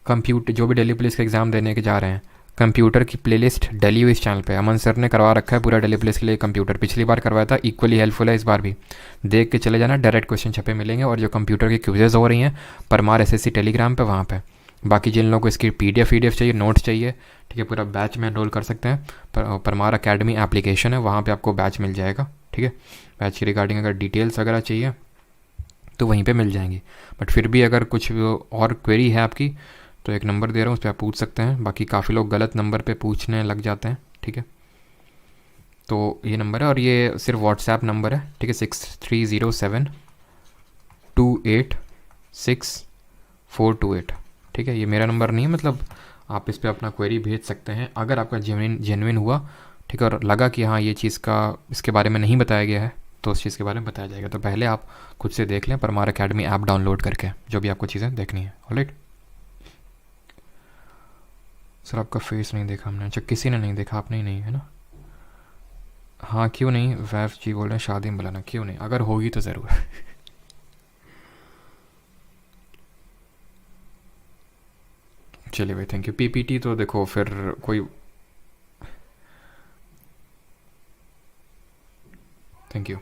कंप्यूटर जो भी दिल्ली पुलिस का एग्ज़ाम देने के जा रहे हैं, कंप्यूटर की प्लेलिस्ट डली हुई इस चैनल पे अमन सर ने करवा रखा है पूरा दिल्ली पुलिस के लिए कंप्यूटर। पिछली बार करवाया था, इक्वली हेल्पफुल है इस बार भी। देख के चले जाना, डायरेक्ट क्वेश्चन छपे मिलेंगे, और जो कंप्यूटर की क्विजेज़ हो रही हैं परमार SSC टेलीग्राम पे, वहाँ पे। बाकी जिन लोगों को इसकी PDF चाहिए, नोट्स चाहिए, ठीक है, पूरा बैच में एनरोल कर सकते हैं। परमार अकेडमी एप्लीकेशन है, वहाँ पे आपको बैच मिल जाएगा, ठीक है। बैच की रिगार्डिंग अगर डिटेल्स वगैरह चाहिए तो वहीं पे मिल जाएंगी। बट फिर भी अगर कुछ और क्वेरी है आपकी, तो एक नंबर दे रहा हूँ, उस पर आप पूछ सकते हैं। बाकी काफ़ी लोग गलत नंबर पे पूछने लग जाते हैं, ठीक है। तो ये नंबर है, और ये सिर्फ व्हाट्सएप नंबर है, ठीक है। 6307286428, ठीक है। ये मेरा नंबर नहीं है, मतलब आप इस पर अपना क्वेरी भेज सकते हैं अगर आपका जेन्युइन हुआ, ठीक है, और लगा कि हाँ ये चीज़ का इसके बारे में नहीं बताया गया है, तो उस चीज़ के बारे में बताया जाएगा। तो पहले आप खुद से देख लें परमार अकेडमी ऐप डाउनलोड करके, जो भी आपको चीज़ें देखनी है। ऑलराइट सर, आपका फेस नहीं देखा हमने। अच्छा, किसी ने नहीं देखा, आपने ही नहीं, है ना? हाँ, क्यों नहीं, वैफ जी बोल रहे हैं शादी में बुलाना, क्यों नहीं, अगर होगी तो ज़रूर। चलिए भाई, थैंक यू। PPT तो देखो फिर कोई, थैंक यू।